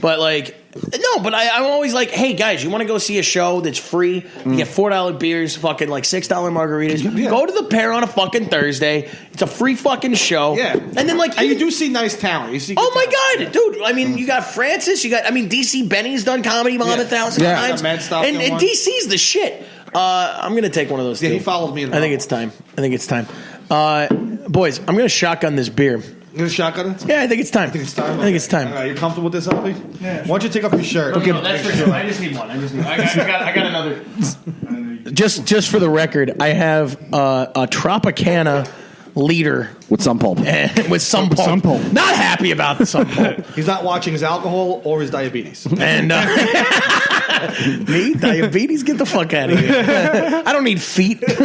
S5: But, like, no, but I'm always like, hey, guys, you want to go see a show that's free? You get $4 beers, fucking, like, $6 margaritas. Yeah. Go to the Pear on a fucking Thursday. It's a free fucking show.
S3: Yeah.
S5: And then, like...
S3: And you do see nice talent. You see
S5: my God, dude. I mean, you got Francis. DC Benny's done Comedy Mob 1,000 times. And DC's the shit. I'm going to take one of those two.
S3: He followed me in the
S5: I think it's time. Boys, I'm going to shotgun this beer.
S3: You going to shotgun it?
S5: Yeah, I think it's time.
S3: All right, you comfortable with this, Alfie? Yeah. Why don't you take off your shirt?
S5: No, that's for sure. I just need one. I got another. Just for the record, I have a Tropicana liter
S2: with some pulp.
S5: Not happy about the some pulp.
S3: He's not watching his alcohol or his diabetes.
S5: And me? Diabetes? Get the fuck out of here. I don't need feet. All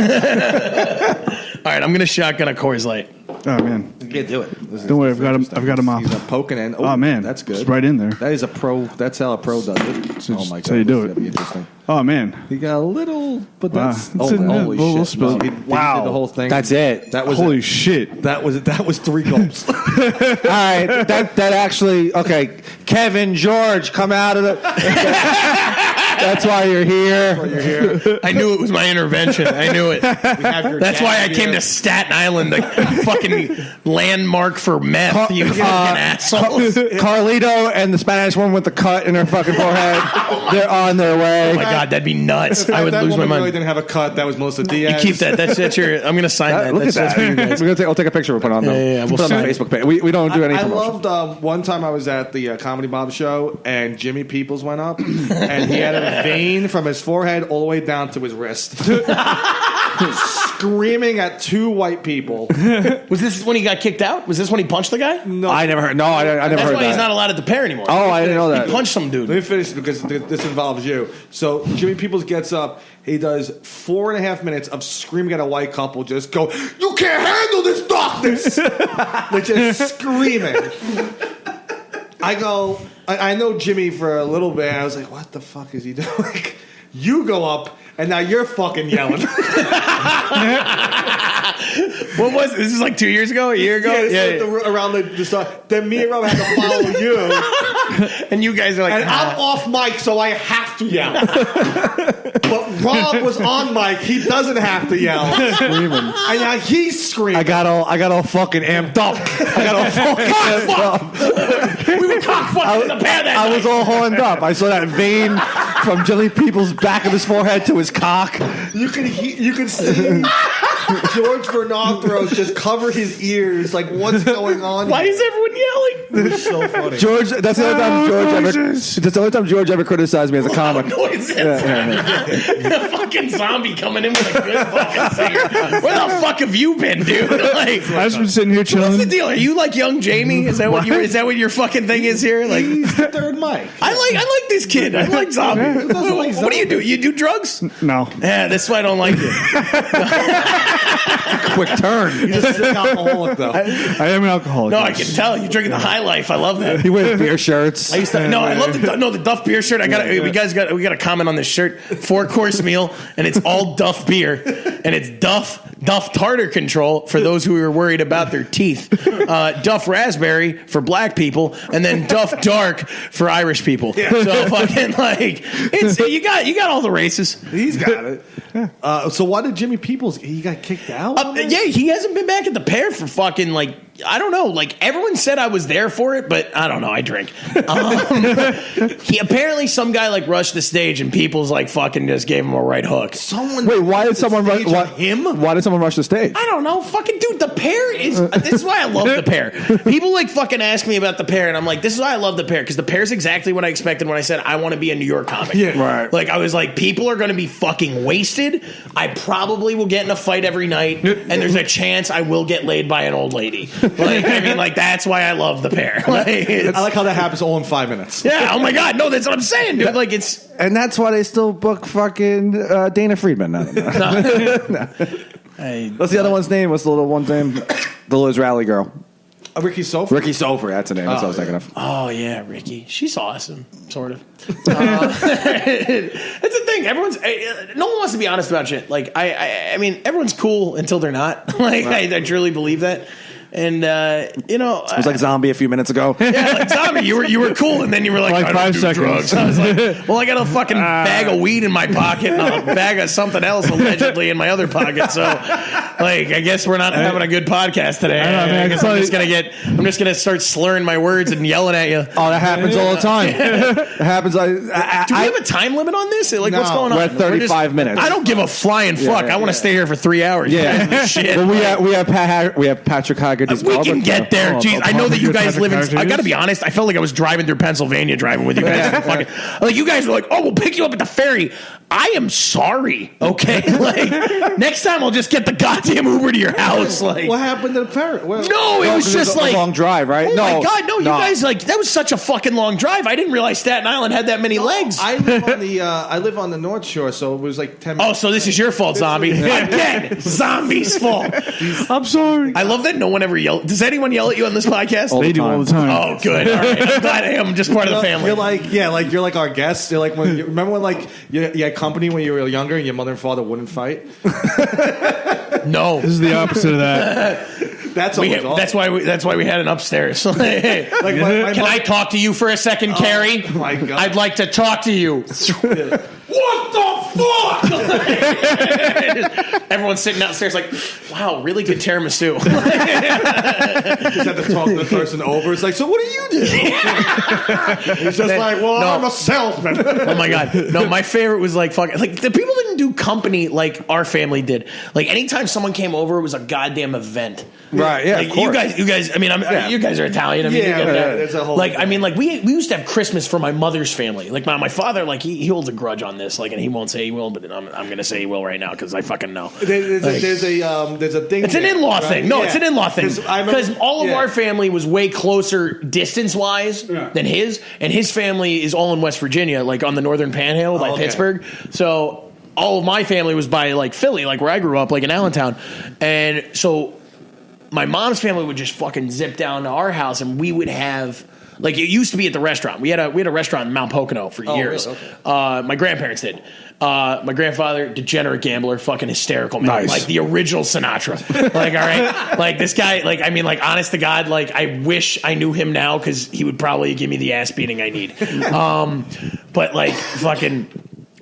S5: right, I'm going to shotgun a Coors Light.
S4: Oh, man.
S3: You can't do it.
S4: Don't worry, I've got him off.
S3: He's poking in.
S4: Oh, man.
S3: That's good.
S4: It's right in there.
S3: That is a pro. That's how a pro does it. Oh, my God.
S4: That's how you do it.
S3: That'd be interesting.
S4: Oh, man.
S3: He got a little, but that's...
S4: Holy shit.
S3: No, he did the whole thing.
S2: That's it.
S3: That was
S4: Holy shit.
S3: That was 3 gulps.
S2: All right. That actually... Okay. Kevin, George, come out of the... That's why you're here.
S5: I knew it was my intervention. I knew it. That's why I came to Staten Island, the fucking landmark for meth, you fucking assholes.
S2: Carlito and the Spanish woman with the cut in her fucking forehead, they're on their way.
S5: Oh, my God, that'd be nuts. I would lose my mind.
S3: Really didn't have a cut. That was Melissa Diaz.
S5: You keep that. That's your... I'm going to sign that.
S2: Look at that.
S5: For you guys.
S2: I'll take a picture. We'll put it on
S5: we'll
S2: put it on the Facebook page. We don't do any promotion.
S3: I loved one time I was at the Comedy Mob show, and Jimmy Peoples went up, and he had a vein from his forehead all the way down to his wrist. Screaming at 2 white people.
S5: Was this when he got kicked out? Was this when he punched the guy?
S3: No.
S2: I never heard. No, I never heard that.
S5: That's why he's not allowed at the Pear anymore.
S2: Oh, I didn't know that.
S5: He punched some dude.
S3: Let me finish because this involves you. So Jimmy Peoples gets up. He does 4.5 minutes of screaming at a white couple. Just go, you can't handle this darkness. They're just screaming. I go, I know Jimmy for a little bit. I was like, what the fuck is he doing? You go up, and now you're fucking yelling.
S5: What was this? Is like 2 years ago, a year ago?
S3: Around the start. Then me and Rob had to follow you.
S5: And you guys are like...
S3: And I'm off mic, so I have to yell. But Rob was on mic. He doesn't have to yell.
S2: Screaming.
S3: And now he's screaming.
S2: I got all fucking amped up. I got all fucking amped up.
S5: We were cockfucking in the Pear that
S2: I was all horned up. I saw that vein from Jimmy Peoples' back of his forehead to his cock.
S3: You can see George Vernarthros just covered his ears. Like, what's going on?
S5: Why is everyone yelling?
S3: It was so funny.
S2: George, that's the only time George ever criticized me as a comic.
S5: Noise the fucking zombie coming in with a good fucking singer. Where the fuck have you been, dude? Like,
S4: I've just been sitting here chilling.
S5: what's the deal? Are you like young Jamie? Is that what your fucking thing is here? Like,
S3: He's the third mic.
S5: I like this kid. I like zombie. What do you do? You do drugs?
S4: No.
S5: Yeah, that's why I don't like you.
S2: Quick turn.
S3: He's a sick alcoholic, though.
S4: I am an alcoholic.
S5: No, I can tell you're drinking the high life. I love that.
S2: He wears beer shirts.
S5: I used to, no, I love the Duff beer shirt. We got to comment on this shirt. 4-course meal, and it's all Duff beer, and it's Duff tartar control for those who are worried about their teeth. Duff raspberry for black people, and then Duff dark for Irish people. So fucking like it's you got all the races.
S3: He's got it. So why did Jimmy Peoples? He got kicked out.
S5: Yeah, he hasn't been back at the Pear for fucking like I don't know. Like everyone said, I was there for it, but I don't know. I drink. He apparently some guy like rushed the stage, and Peoples like fucking just gave him a right hook.
S2: Wait, why did someone rush
S3: him?
S2: Why did someone rush the stage?
S5: I don't know. Fucking dude, the Pear is. This is why I love the Pear. People like fucking ask me about the Pear, and I'm like, this is why I love the Pear because the Pear is exactly what I expected when I said I want to be a New York comic.
S3: Yeah,
S2: right.
S5: Like I was like, people are going to be fucking wasted. I probably will get in a fight every night, and there's a chance I will get laid by an old lady. Like I mean, like that's why I love the Pear. Like,
S3: I like how that happens all in 5 minutes.
S5: yeah. Oh my god. No, that's what I'm saying, dude. Like it's.
S2: And that's why they still book fucking Dana Friedman. No. What's the other one's name? What's the little one's name? The little Israeli girl.
S3: Ricky Sofer.
S2: Ricky Sofer. That's her name. That's what I was thinking of.
S5: Oh yeah, Ricky. She's awesome, sort of. That's the thing. No one wants to be honest about shit. Like I mean, everyone's cool until they're not. Like I truly believe that. And you know,
S2: it was like Zombie a few minutes ago.
S5: Yeah, like Zombie, you were cool, and then you were like I don't
S4: 5
S5: do
S4: seconds.
S5: drugs. I was like, well, I got a fucking bag of weed in my pocket and a bag of something else allegedly in my other pocket. So, like, I guess we're not having a good podcast today. I guess I'm just gonna start slurring my words and yelling at you.
S2: Oh, that happens all the time. It happens. Do
S5: we have a time limit on this? Like, what's going on?
S2: We're at 35 minutes.
S5: I don't give a flying fuck. I want to stay here for 3 hours.
S2: Yeah.
S5: Shit.
S2: Well, we have Patrick Haggerty's.
S5: We can get there. Jeez, I know that you guys live in. I got to be honest. I felt like I was driving through Pennsylvania, driving with you guys. Like you guys were like, "Oh, we'll pick you up at the ferry." I am sorry. Okay, like next time I'll just get the goddamn Uber to your house. Like,
S3: What happened to the ferry?
S5: no, it was just like
S2: a long drive, right?
S5: Oh my god, no! You guys like that was such a fucking long drive. I didn't realize Staten Island had that many legs.
S3: I live on the North Shore, so it was like 10 minutes.
S5: Oh, so this is your fault, Zombie. Again, Zombie's fault.
S4: I'm sorry.
S5: I love that no one ever yelled. Does anyone yell at you on this podcast?
S4: They do all the time.
S5: Oh, good. All right. I'm glad I am just part of the family.
S3: You're like our guests. You're like remember when like you had company when you were younger and your mother and father wouldn't fight?
S5: No.
S4: This is the opposite of that.
S3: That's
S5: why we had an upstairs. Hey, can I talk to you for a second, Carrie?
S3: Oh my God.
S5: I'd like to talk to you. What the fuck? Everyone's sitting downstairs like, wow, really good tiramisu.
S3: Just have to talk the person over. It's like, so what do you do? He's just like, well, I'm a salesman.
S5: Oh my god, no! My favorite was like fucking like the people didn't do company like our family did. Like anytime someone came over, it was a goddamn event.
S2: Right? Yeah.
S5: Like,
S2: of course.
S5: you guys. I mean, you guys are Italian. I mean, you get that.
S3: It's a whole
S5: like, I mean, like we used to have Christmas for my mother's family. Like my father, like he holds a grudge on this. Like, and he won't say he will, but I'm going to say he will right now because I fucking know.
S3: There's a thing.
S5: It's an in-law thing. No, it's an in-law thing because all of our family was way closer distance-wise than his, and his family is all in West Virginia, like on the northern Panhandle by Pittsburgh. So all of my family was by like Philly, like where I grew up, like in Allentown, and so my mom's family would just fucking zip down to our house, and we would have. Like it used to be at the restaurant. We had a restaurant in Mount Pocono for years.
S3: Really? Okay.
S5: My grandparents did. My grandfather, degenerate gambler, fucking hysterical man.
S2: Nice.
S5: Like the original Sinatra. Like, all right. Like this guy, like, I mean, like, honest to God, like, I wish I knew him now because he would probably give me the ass beating I need. But like fucking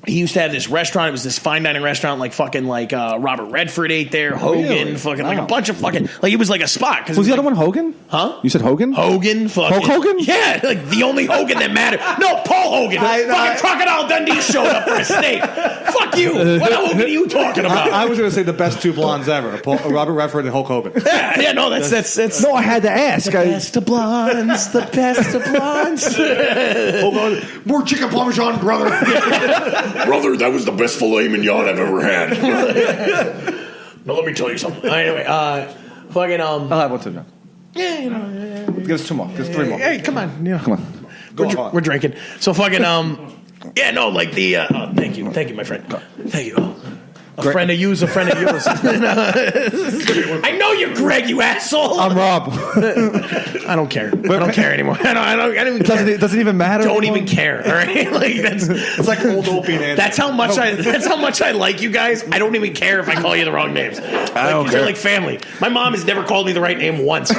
S5: he used to have this restaurant. It was this fine dining restaurant, like fucking like Robert Redford ate there, Hogan, fucking like a bunch of fucking like it was like a spot.
S2: Was the other one Hogan?
S5: Huh?
S2: You said Hogan?
S5: Hogan, fucking
S2: Hulk Hogan?
S5: Yeah, like the only Hogan that mattered. No, Paul Hogan. Fucking Crocodile Dundee showed up for a steak. Fuck you. What Hogan are you talking about?
S3: I was going to say the best two blondes ever: Robert Redford and Hulk Hogan.
S5: Yeah, no, that's.
S2: No, I had to ask.
S5: Best of blondes, the best of blondes.
S3: Hold on, more chicken parmesan, brother.
S5: Brother, that was the best filet mignon I've ever had. Now let me tell you something. Anyway, fucking
S2: I'll have one too, John.
S5: yeah, you know,
S2: Give us two more. Give us three more.
S5: hey, come on, you know,
S2: Come on.
S5: we're drinking. So fucking yeah, no, like the thank you, my friend, thank you. A friend of you's a friend of yours. I know you're Greg, you asshole.
S2: I'm Rob.
S5: I don't care. I don't care anymore. I don't even care.
S2: Does it even matter?
S5: Don't even care. All right, like
S3: It's like old Opie and Andy.
S5: That's how much I like you guys. I don't even care if I call you the wrong names. I
S2: don't care.
S5: You're like family. My mom has never called me the right name once.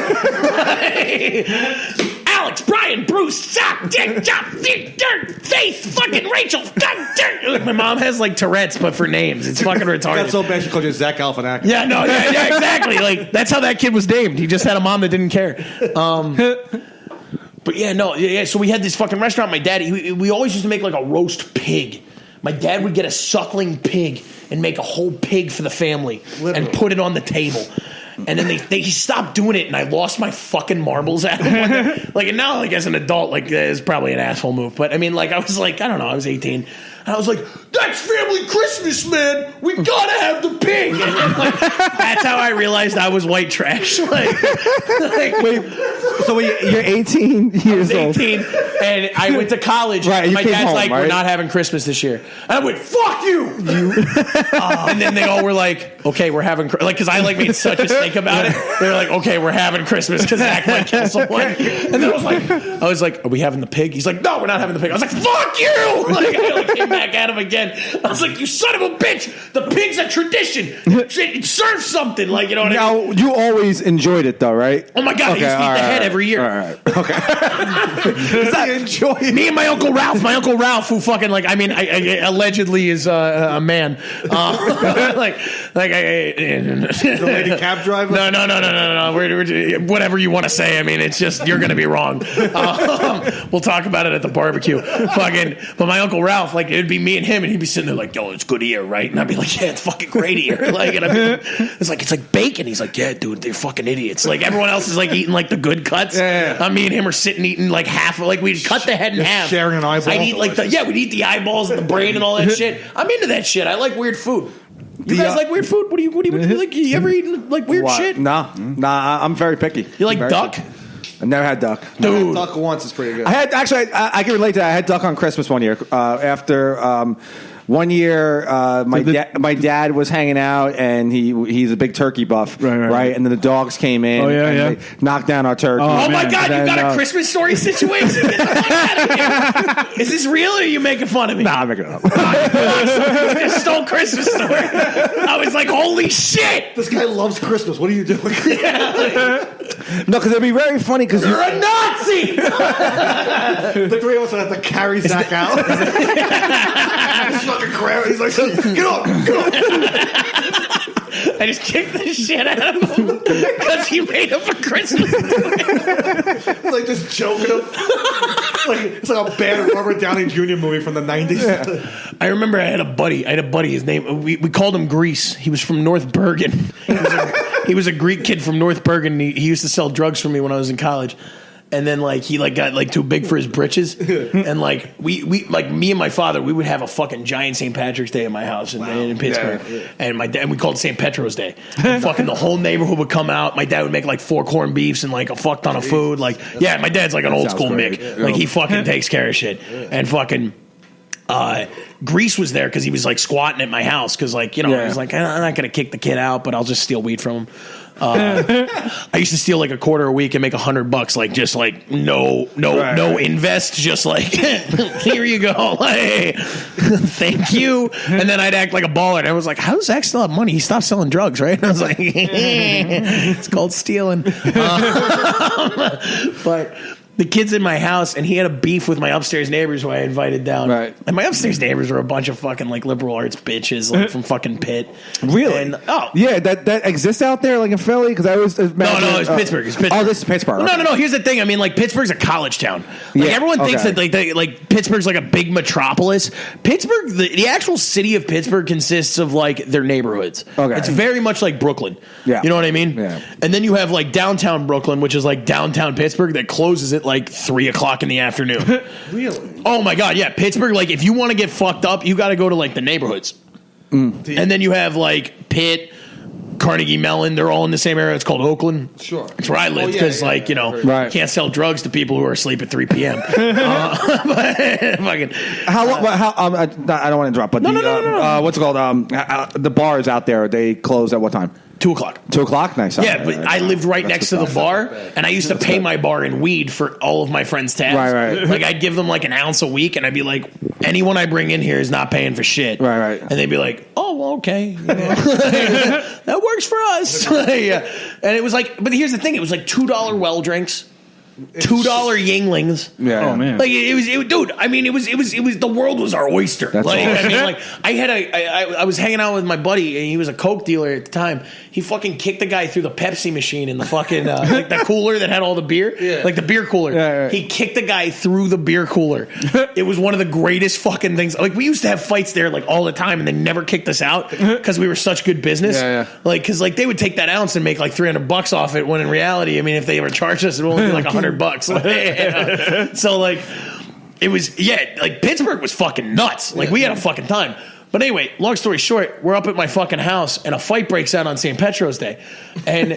S5: Alex, Brian, Bruce, Zack, Dick, John, Dirt, Faith, fucking Rachel, Dirt. My mom has like Tourette's, but for names, it's fucking retarded.
S3: That's so bad she called you Zack Galifianakis.
S5: Yeah, no, yeah, exactly. Like that's how that kid was named. He just had a mom that didn't care. But yeah, no, yeah. So we had this fucking restaurant. My dad, we always used to make like a roast pig. My dad would get a suckling pig and make a whole pig for the family and put it on the table. And then he stopped doing it, and I lost my fucking marbles at him. Like, and now, like, as an adult, like, it's probably an asshole move. But, I mean, like, I was like, I don't know, I was 18. And I was like, that's family Christmas, man. We gotta have the pig. And like, that's how I realized I was white trash. Like
S2: Wait, so you're 18 years
S5: I was 18, and I went to college.
S2: Right,
S5: and
S2: you
S5: my
S2: came
S5: dad's
S2: home,
S5: like,
S2: right?
S5: we're not having Christmas this year. And I went, fuck you. And then they all were like, okay, we're having, because I like made such a stink about it. They were like, okay, we're having Christmas because Zack might kill someone. And then I was like, are we having the pig? He's like, no, we're not having the pig. I was like, fuck you. Like, I came back at him again. I was like, you son of a bitch. The pig's a tradition. Serve something. Like, you know what I mean?
S2: Now, you always enjoyed it, though, right?
S5: Oh my God, I used to eat the head every year.
S2: All right. Okay.
S5: Me and my Uncle Ralph, who fucking, like, I mean, I allegedly is a man.
S3: The lady cab driver?
S5: No. We're, whatever you want to say. I mean, it's just, you're going to be wrong. We'll talk about it at the barbecue. But my Uncle Ralph, like, it'd be me and him, and he'd be sitting there like, yo, it's good here, right? And I'd be like, yeah, it's fucking great here. Like, and it's like bacon. He's like, yeah, dude, they're fucking idiots. Like, everyone else is like eating like the good cuts.
S3: Yeah.
S5: Me and him are sitting eating like half, like we'd cut the head in half.
S3: Sharing an eyeball.
S5: I'd eat like we'd eat the eyeballs and the brain and all that shit. I'm into that shit. I like weird food. You guys like weird food? What do you like? You ever eaten like weird shit?
S2: Nah, I'm very picky.
S5: You like duck?
S2: I never had duck.
S5: Dude.
S3: Duck once is pretty good.
S2: I had I can relate to that. I had duck on Christmas one year. After 1 year, my dad was hanging out, and he's a big turkey buff, right? And then the dogs came in, and they knocked down our turkey.
S5: Oh my God! You got a Christmas story situation? Get the fuck out of here. Is this real, or are you making fun of me?
S2: Nah, I'm making it up.
S5: You just stole Christmas story. I was like, holy shit!
S3: This guy loves Christmas. What are you doing?
S2: No, because it'd be very funny because
S5: You're a Nazi.
S3: The three of us would have to carry Zack out. He's fucking cramming. He's like, get up.
S5: I just kicked the shit out of him because he made up a Christmas story.
S3: It's like just joking him. It's like a bad Robert Downey Jr. movie from the 90s. Yeah.
S5: I remember I had a buddy. His name, we called him Grease. He was from North Bergen. He was a Greek kid from North Bergen. He used to sell drugs for me when I was in college. And then he got too big for his britches, and we me and my father, we would have a fucking giant St. Patrick's Day at my house in Pittsburgh, and my dad, we called it St. Petro's Day. And fucking the whole neighborhood would come out. My dad would make 4 corned beefs and a fuck ton of food. My dad's like an old school Mick. He fucking takes care of shit. And fucking Grease was there because he was squatting at my house because he was like, I'm not gonna kick the kid out, but I'll just steal weed from him. I used to steal a quarter a week and make $100, no invest, just here you go, thank you. And then I'd act like a baller, and I was like, how does Zack still have money? He stopped selling drugs, right? And I was like, it's called stealing. But the kids in my house, and he had a beef with my upstairs neighbors who I invited down.
S2: Right.
S5: And my upstairs neighbors were a bunch of fucking like liberal arts bitches, like from fucking Pitt.
S2: Really?
S5: And,
S2: yeah, that exists out there, like in Philly. Because I always imagine,
S5: no, it's Pittsburgh. It's Pittsburgh.
S2: Oh, this is Pittsburgh.
S5: Well, no. Here's the thing. I mean, like Pittsburgh's a college town. Like everyone thinks that like Pittsburgh's like a big metropolis. Pittsburgh, the actual city of Pittsburgh consists of like their neighborhoods.
S2: Okay.
S5: It's very much like Brooklyn.
S2: Yeah.
S5: You know what I mean?
S2: Yeah.
S5: And then you have like downtown Brooklyn, which is like downtown Pittsburgh that closes at like 3:00 in the afternoon.
S3: Really?
S5: Oh my God. Yeah. Pittsburgh, like if you want to get fucked up, you got to go to like the neighborhoods. And then you have like Pitt, Carnegie Mellon, they're all in the same area. It's called Oakland.
S3: Sure.
S5: It's where I live because, you know,
S2: Right.
S5: can't sell drugs to people who are asleep at 3 p.m. But fucking,
S2: How I don't want to interrupt, but
S5: No.
S2: what's it called? The bars out there, they close at what time?
S5: 2:00.
S2: 2:00. Nice.
S5: Yeah, but I lived right next to the bar, and I used to pay my bar in weed for all of my friends' tabs.
S2: Right.
S5: Like I'd give them like an ounce a week, and I'd be like, anyone I bring in here is not paying for shit.
S2: Right.
S5: And they'd be like, oh, well, okay, you know. That works for us. Yeah. And it was like, but here's the thing: it was like $2 well drinks. $2 Yinglings.
S2: Yeah.
S4: Oh man.
S5: Like it was, dude. I mean, it was. The world was our oyster.
S2: That's
S5: like,
S2: awesome.
S5: I mean, like I was hanging out with my buddy, and he was a coke dealer at the time. He fucking kicked the guy through the Pepsi machine in the fucking like the cooler that had all the beer, like the beer cooler.
S2: Yeah.
S5: He kicked the guy through the beer cooler. It was one of the greatest fucking things. Like we used to have fights there like all the time, and they never kicked us out because we were such good business.
S2: Yeah.
S5: Like because like they would take that ounce and make like $300 off it. When in reality, I mean, if they ever charged us, it would only be like $100. So like it was like Pittsburgh was fucking nuts. Like we had a fucking time. But anyway, long story short, we're up at my fucking house and a fight breaks out on St. Petro's Day. And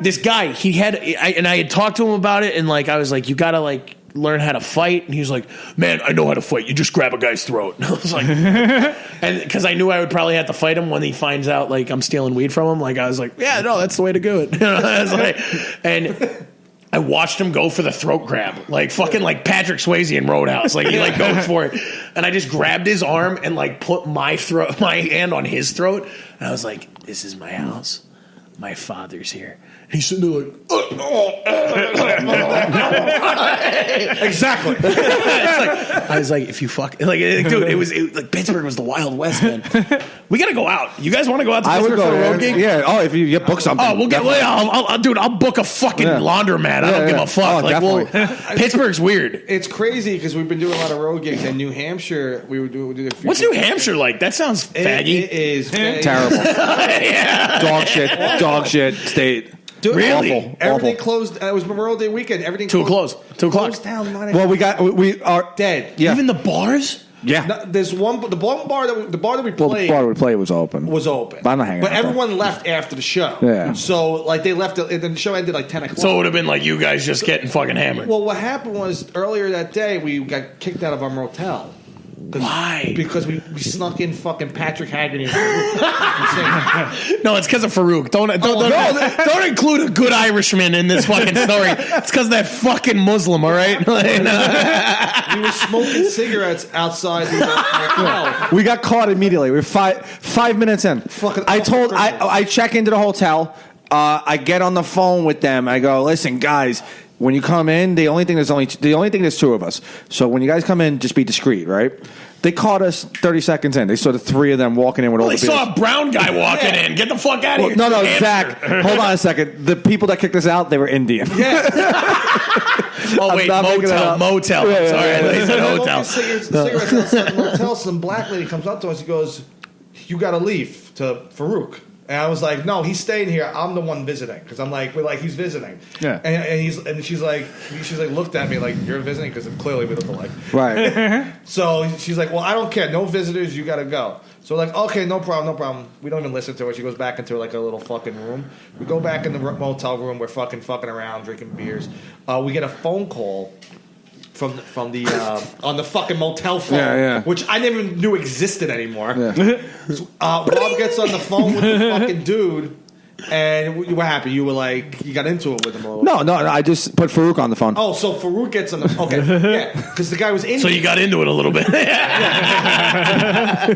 S5: this guy, I had talked to him about it, and like I was like, you gotta like learn how to fight. And he was like, man, I know how to fight. You just grab a guy's throat. And I was like, and because I knew I would probably have to fight him when he finds out like I'm stealing weed from him. Like I was like, yeah, no, that's the way to do it. I was like, and I watched him go for the throat grab, like fucking like Patrick Swayze in Roadhouse. Like he like goes for it, and I just grabbed his arm and like put my hand on his throat, and I was like, "This is my house. My father's here." And he's sitting there like,
S3: Exactly.
S5: I was like, if you fuck, like, dude, it was like Pittsburgh was the Wild West, man. We gotta go out. You guys want to go out to Pittsburgh for a road gig?
S2: Yeah. Oh, if you book something.
S5: Oh, we'll get. I'll book a fucking laundromat. I don't give a fuck. Pittsburgh's weird.
S3: It's crazy because we've been doing a lot of road gigs in New Hampshire. We would do a few.
S5: What's New Hampshire like? That sounds faggy.
S3: It is
S2: Terrible. Dog shit state.
S3: Dude,
S5: Really?
S3: Everything
S2: Awful.
S3: closed. It was Memorial Day weekend. Everything
S5: Too close. 2 o'clock.
S3: Closed down.
S2: Well, we are
S3: dead.
S2: Yeah.
S5: Even the bars.
S2: Yeah.
S3: No, there's the one bar that we
S2: Well,
S3: played
S2: the bar we played was open.
S3: was open.
S2: I'm not hanging
S3: But
S2: out there.
S3: everyone left after the show.
S2: Yeah.
S3: So like they left. And then the show ended like 10 o'clock.
S5: So it would have been like you guys just getting fucking hammered.
S3: Well, what happened was earlier that day we got kicked out of our motel.
S5: Why?
S3: Because we snuck in fucking Patrick Haggerty.
S5: No, it's because of Farouk. Don't include a good Irishman in this fucking story. It's because of that fucking Muslim. All right.
S3: We were smoking cigarettes outside the motel.
S2: We got caught immediately. We were 5 minutes in.
S3: Fucking
S2: I check into the hotel. I get on the phone with them. I go, listen, guys. When you come in, the only thing there's two of us. So when you guys come in, just be discreet, right? They caught us 30 seconds in. They saw the three of them walking in with all
S5: They
S2: the beers.
S5: saw a brown guy walking in. Get the fuck out of here.
S2: No,
S5: Hampshire.
S2: Zach. Hold on a second. The people that kicked us out, they were Indian.
S5: Oh wait,
S2: not making it up.
S5: motel.
S2: Yeah,
S5: I'm sorry,
S2: yeah,
S5: I thought you said
S3: Smoking
S5: hotel.
S3: cigarettes outside the motel. Some black lady comes up to us and goes, "You got to leave to Farouk." And I was like, "No, he's staying here. I'm the one visiting." Because we're like, he's visiting.
S4: Yeah.
S3: And she's like, looked at me like, "You're visiting," because clearly we look alike.
S2: Right.
S3: So she's like, "Well, I don't care. No visitors. You got to go." So we're like, "Okay, no problem. We don't even listen to her." She goes back into like a little fucking room. We go back in the motel room. We're fucking around, drinking beers. We get a phone call from the on the fucking motel phone,
S2: Yeah.
S3: which I never knew existed anymore.
S2: Yeah.
S3: Bob gets on the phone with the fucking dude, and what happened? You were like, you got into it with him a little.
S2: No. I just put Farouk on the phone.
S3: Oh, so Farouk gets on the yeah, because the guy was in.
S5: So you got into it a little bit.
S3: yeah.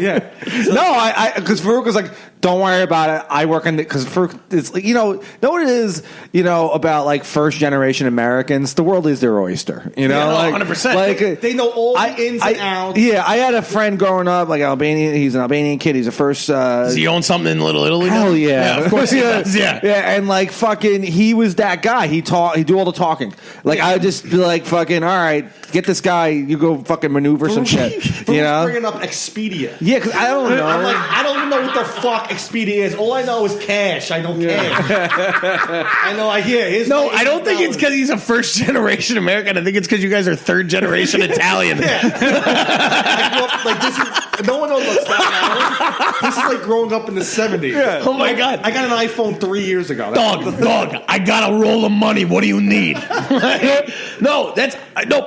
S2: No, because Farouk was like, Don't worry about it. I work in because it's know what it is. About like first generation Americans. The world is their oyster.
S5: Yeah, 100%.
S2: Like
S3: They know all the ins and outs.
S2: Yeah, I had a friend growing up, like Albanian. He's an Albanian kid. He's the first.
S5: Does he own something in Little Italy?
S2: Hell yeah,
S5: of course he does. Yeah,
S2: and like fucking, he was that guy. He do all the talking. Like I would just be like, fucking, all right, get this guy. You go fucking maneuver some shit.
S3: Bringing up Expedia.
S2: Yeah, because I don't know.
S3: I'm like, I don't even know what the fuck Expedia is. All I know is cash. I know cash. I know. I hear.
S5: No, I don't think it's because he's a first generation American. I think it's because you guys are third generation Italian.
S3: Like this is no one knows what's that. This is like growing up in the 70s.
S5: Yeah. Oh my god!
S3: I got an iPhone 3 years ago.
S5: Dog, I got a roll of money. What do you need? No,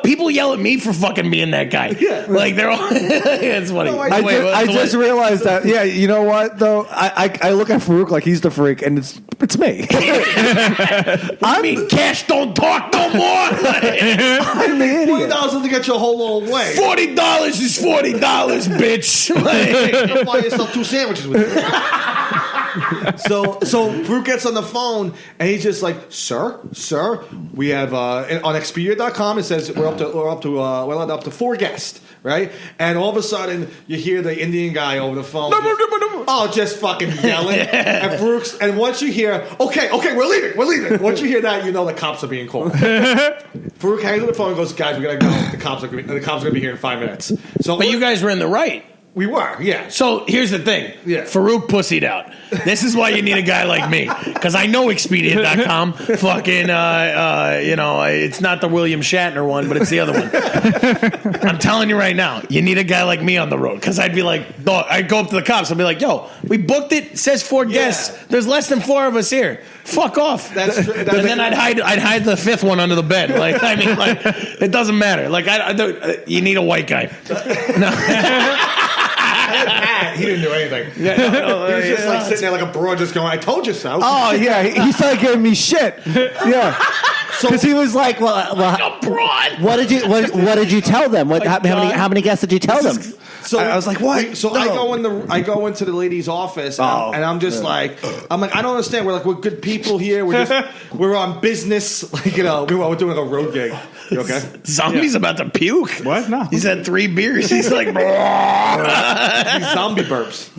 S5: people yell at me for fucking being that guy. Yeah. Like they're all. It's funny.
S3: No,
S2: I just realized that. Yeah, you know what though? I look at Farouk like he's the freak, and it's me.
S5: I mean, cash don't talk no more.
S2: I'm the idiot.
S3: $40 doesn't get you a whole long way.
S5: $40 is $40, bitch.
S3: Don't buy yourself 2 sandwiches with it. So Farouk gets on the phone and he's just like, sir, we have on Expedia.com it says we're up to 4 guests, right? And all of a sudden you hear the Indian guy over the phone, just fucking yelling. And Farouk's, and once you hear, okay, we're leaving. Once you hear that, you know the cops are being called. Farouk hangs up the phone and goes, guys, we gotta go. The cops are gonna be here in 5 minutes. So,
S5: but you guys were in the right.
S3: We were, yeah.
S5: So here's the thing.
S3: Yeah.
S5: Farouk pussied out. This is why you need a guy like me. Because I know Expedia.com. Fucking, it's not the William Shatner one, but it's the other one. I'm telling you right now, you need a guy like me on the road. Because I'd be like, I'd go up to the cops. I'd be like, yo, we booked it. It says 4 guests. There's less than 4 of us here. Fuck off.
S3: That's true.
S5: And then I'd hide the 5th one under the bed. Like, I mean, like, it doesn't matter. Like, you need a white guy. No.
S3: He didn't do anything. Yeah, he was just like sitting there like a broad, just going, "I told you so."
S2: Oh yeah, he started giving me shit. Yeah, because he was like, "Well,
S5: broad.
S2: What did you tell them? How many guests did you tell them?"
S3: So
S2: I was like, "What?"
S3: So no. I go into the lady's office, and I'm just like, I don't understand. We're good people here. We're on business. Like we're doing a road gig. You okay?
S5: Zombie's about to puke.
S4: What? No.
S5: He's had 3 beers. He's like,
S3: These zombie burps.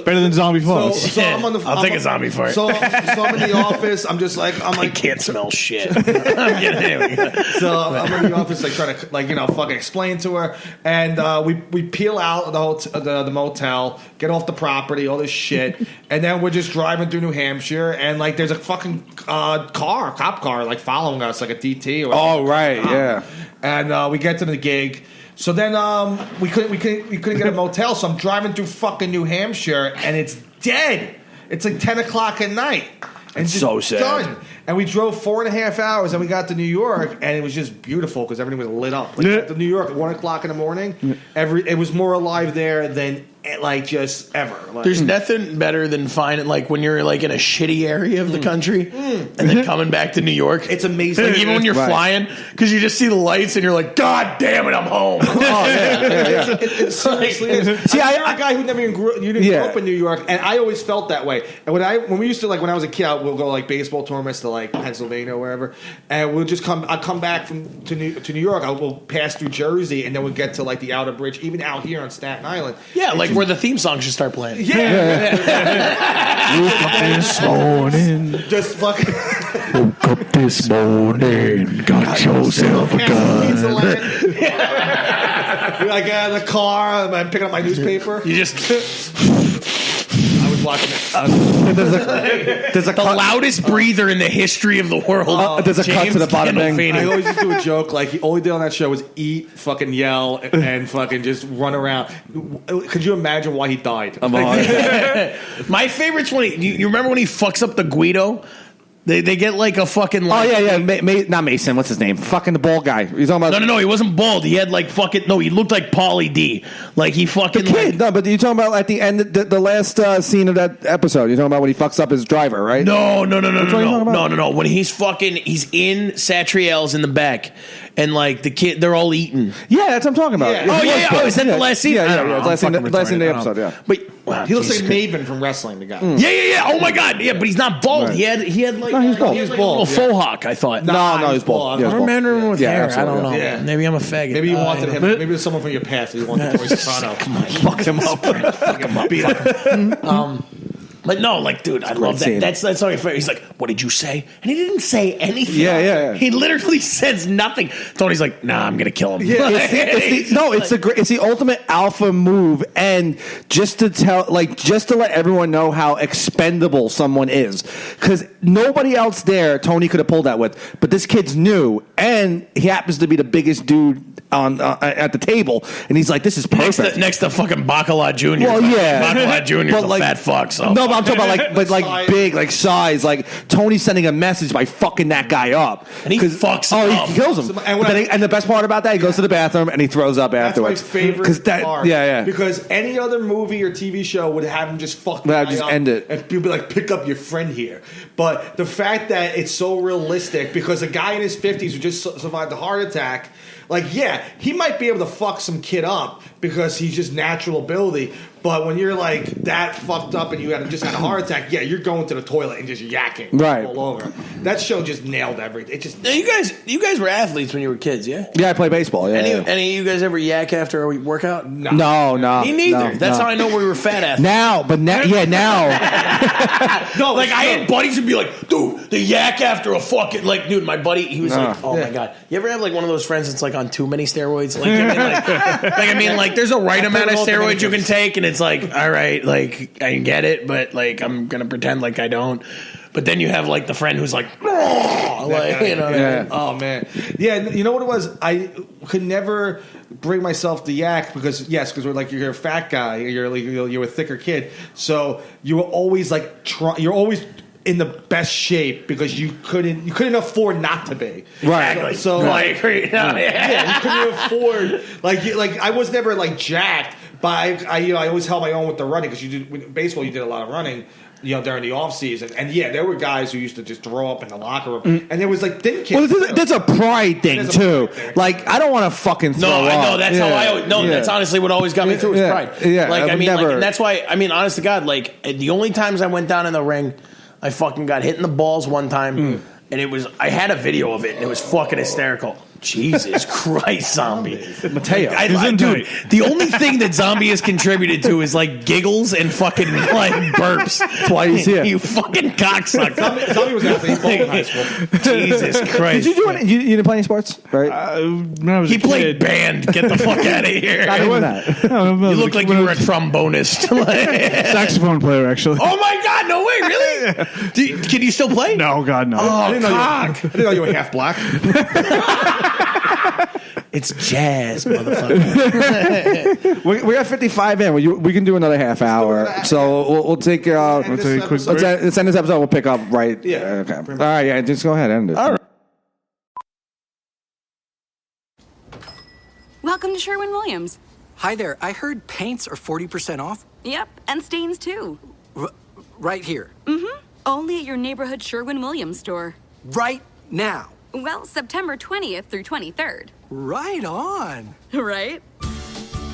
S4: Better than zombie farts.
S3: So I'm on the.
S5: I'll take a zombie fart.
S3: So I'm in the office. I'm like,
S5: I can't smell shit. I'm kidding.
S3: So I'm in the office, like trying to fucking explain to her, and we peel out the motel, get off the property, all this shit, and then we're just driving through New Hampshire, and like there's a fucking cop car, like following us, like a DT.
S2: Oh right, yeah.
S3: And we get to the gig. So then we couldn't get a motel, so I'm driving through fucking New Hampshire, and it's dead. It's like 10 o'clock at night. And
S2: it's so sad.
S3: Done. And we drove 4.5 hours, and we got to New York, and it was just beautiful because everything was lit up. Like, to New York at 1 o'clock in the morning, it was more alive there than like just ever. Like,
S5: there's nothing better than finding like when you're like in a shitty area of the country and then coming back to New York.
S3: It's amazing.
S5: Like, even when you're flying, because you just see the lights and you're like, God damn it, I'm home.
S3: Oh yeah. It seriously is. See, I'm a guy who never even grew up in New York, and I always felt that way. And when we used to, like, when I was a kid, we'll go like baseball tournaments to like Pennsylvania or wherever, and we'll just I'll come back to New York. We'll pass through Jersey, and then we'll get to like the outer bridge, even out here on Staten Island.
S5: Yeah, like where the theme song should start playing.
S3: Yeah.
S4: Woke up this morning.
S3: Just fucking.
S4: Woke up this morning. Got yourself a gun.
S3: You're like in the car. I'm picking up my newspaper.
S5: You just.
S3: I was watching it.
S2: There's a
S5: the loudest breather in the history of the world.
S2: There's a cut to the bottom thing.
S3: I always used to do a joke like all he did on that show was eat, fucking yell, and fucking just run around. Could you imagine why he died?
S5: My favorite's when you remember when he fucks up the Guido? They get like a fucking. Like,
S2: oh yeah. Not Mason. What's his name? Fucking the bald guy. He's talking about.
S5: No. He wasn't bald. He had like fucking. No, he looked like Pauly D. Like he fucking.
S2: The kid. No, but you're talking about at the end, the last scene of that episode. You're talking about when he fucks up his driver, right?
S5: No. When he's in Satriel's in the back, and like the kid, they're all eating.
S2: Yeah, that's what I'm talking about.
S3: Yeah.
S5: Oh yeah. Oh, is that the last scene?
S2: Yeah. Last scene of the episode. Yeah.
S5: But
S3: He looks like Maven from wrestling. The guy.
S5: Yeah. Oh my God. Yeah, but he's not bald. He had like
S2: No, he's bald.
S5: He was
S3: He's
S5: like a
S3: bald,
S5: little faux hawk. I thought.
S2: No, he's bald. Yeah,
S5: I
S2: he's bald.
S5: remember him with
S2: Yeah,
S5: hair. I
S2: absolutely,
S5: don't know.
S3: yeah.
S5: Maybe I'm a faggot.
S3: Maybe you wanted him. Maybe there's someone from your past that you wanted Tony Soprano.
S5: Come on, fuck him up. Fuck him up. Fuck him. But no, like, dude, I love that.
S2: scene.
S5: That's not fair. He's like, what did you say? And he didn't say anything.
S2: Yeah.
S5: He literally says nothing. Tony's like, nah, I'm gonna kill him.
S2: Yeah, it's the ultimate alpha move, and just to let everyone know how expendable someone is, because nobody else there Tony could have pulled that with, but this kid's new, and he happens to be the biggest dude on at the table, and he's like, this is perfect.
S5: Next to fucking Bacala Jr.
S2: Well, yeah,
S5: Bacala Jr. is
S2: But,
S5: a
S2: like,
S5: fat fuck. So
S2: no, but I'm talking about big, like size. Like Tony's sending a message by fucking that guy up,
S5: And he fucks him up.
S2: he kills him. And the best part about that, he goes to the bathroom and he throws up
S3: That's my
S2: afterwards.
S3: favorite part.
S2: Yeah.
S3: Because any other movie or TV show would have him just fuck the
S2: Yeah,
S3: guy
S2: just
S3: up
S2: end it.
S3: and people be like, pick up your friend here. But the fact that it's so realistic, because a guy in his 50s who just survived a heart attack, like, yeah, he might be able to fuck some kid up because he's just natural ability. But when you're like that fucked up and you just had a heart attack, yeah, you're going to the toilet and just yakking all over. That show just nailed everything. It just
S5: Now, you guys were athletes when you were kids, yeah?
S2: Yeah, I play baseball. Yeah,
S5: Any
S2: yeah.
S5: of you guys ever yak after a workout?
S2: No.
S5: Me neither.
S2: No,
S5: That's
S2: no.
S5: how I know we were fat athletes.
S2: Now.
S5: No, like I had buddies who'd be like, dude, the yak after a fucking, like, dude, my buddy, he was like, oh my God. You ever have like one of those friends that's like on too many steroids? Like, there's a right amount of steroids you can take, and it's like, all right, like, I get it, but like, I'm gonna pretend like I don't. But then you have like the friend who's like, oh, like, you know what I mean?
S3: Oh man, yeah. You know what it was? I could never bring myself to yak because you're a fat guy, you're a thicker kid, so you were always like you're always in the best shape because you couldn't afford not to be.
S5: Right.
S3: So
S5: I agree.
S3: you couldn't afford like I was never like jacked, but I always held my own with the running because with baseball you did a lot of running. During the off season, and yeah, there were guys who used to just throw up in the locker room, and there was like thin kids.
S2: Well, that's a pride thing too. Like, I don't want to fucking throw up.
S5: No, I know. That's how I always. No, that's honestly what always got me through is pride.
S2: Yeah,
S5: like I mean,
S2: never.
S5: and that's why. I mean, honest to God, like the only times I went down in the ring, I fucking got hit in the balls one time, and I had a video of it, and it was fucking hysterical. Jesus Christ, Zombie.
S2: Mateo.
S5: Dude, the only thing that Zombie has contributed to is like giggles and fucking like burps.
S2: That's why he's here.
S5: You fucking cocksucker.
S3: Zombie was out there. He played in high school.
S5: Jesus Christ.
S2: Did you do any? You didn't play any sports, right?
S4: When I was
S5: He
S4: a
S5: played
S4: kid,
S5: band. Get the fuck out of here.
S2: Not even that.
S5: You look like you were a trombonist.
S4: saxophone player, actually.
S5: Oh my God! No way! Really? Can you still play?
S4: No, God, no.
S5: Oh,
S3: I didn't know you were half black.
S5: It's jazz, motherfucker.
S2: We're at 55 in. We can do another half hour. So we'll take.
S4: Let's take a quick break.
S2: Let's end this episode. We'll pick up right.
S3: Yeah.
S2: Okay. All right. Yeah. Just go ahead. End it.
S5: All right.
S6: Welcome to Sherwin-Williams.
S9: Hi there. I heard paints are 40% off.
S6: Yep, and stains too.
S9: Right here.
S6: Mm-hmm. Only at your neighborhood Sherwin-Williams store.
S9: Right now.
S6: Well, September 20th through 23rd.
S9: Right on.
S6: Right?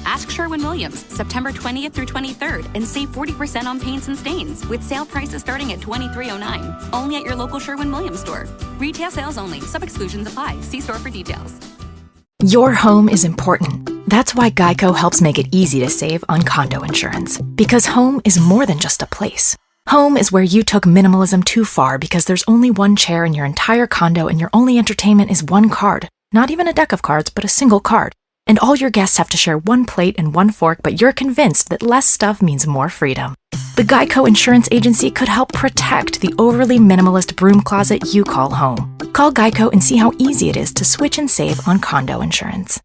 S6: Ask Sherwin-Williams, September 20th through 23rd, and save 40% on paints and stains, with sale prices starting at $23.09. Only at your local Sherwin-Williams store. Retail sales only. Sub-exclusions apply. See store for details.
S10: Your home is important. That's why Geico helps make it easy to save on condo insurance. Because home is more than just a place. Home is where you took minimalism too far because there's only one chair in your entire condo and your only entertainment is one card. Not even a deck of cards, but a single card. And all your guests have to share one plate and one fork, but you're convinced that less stuff means more freedom. The Geico Insurance Agency could help protect the overly minimalist broom closet you call home. Call Geico and see how easy it is to switch and save on condo insurance.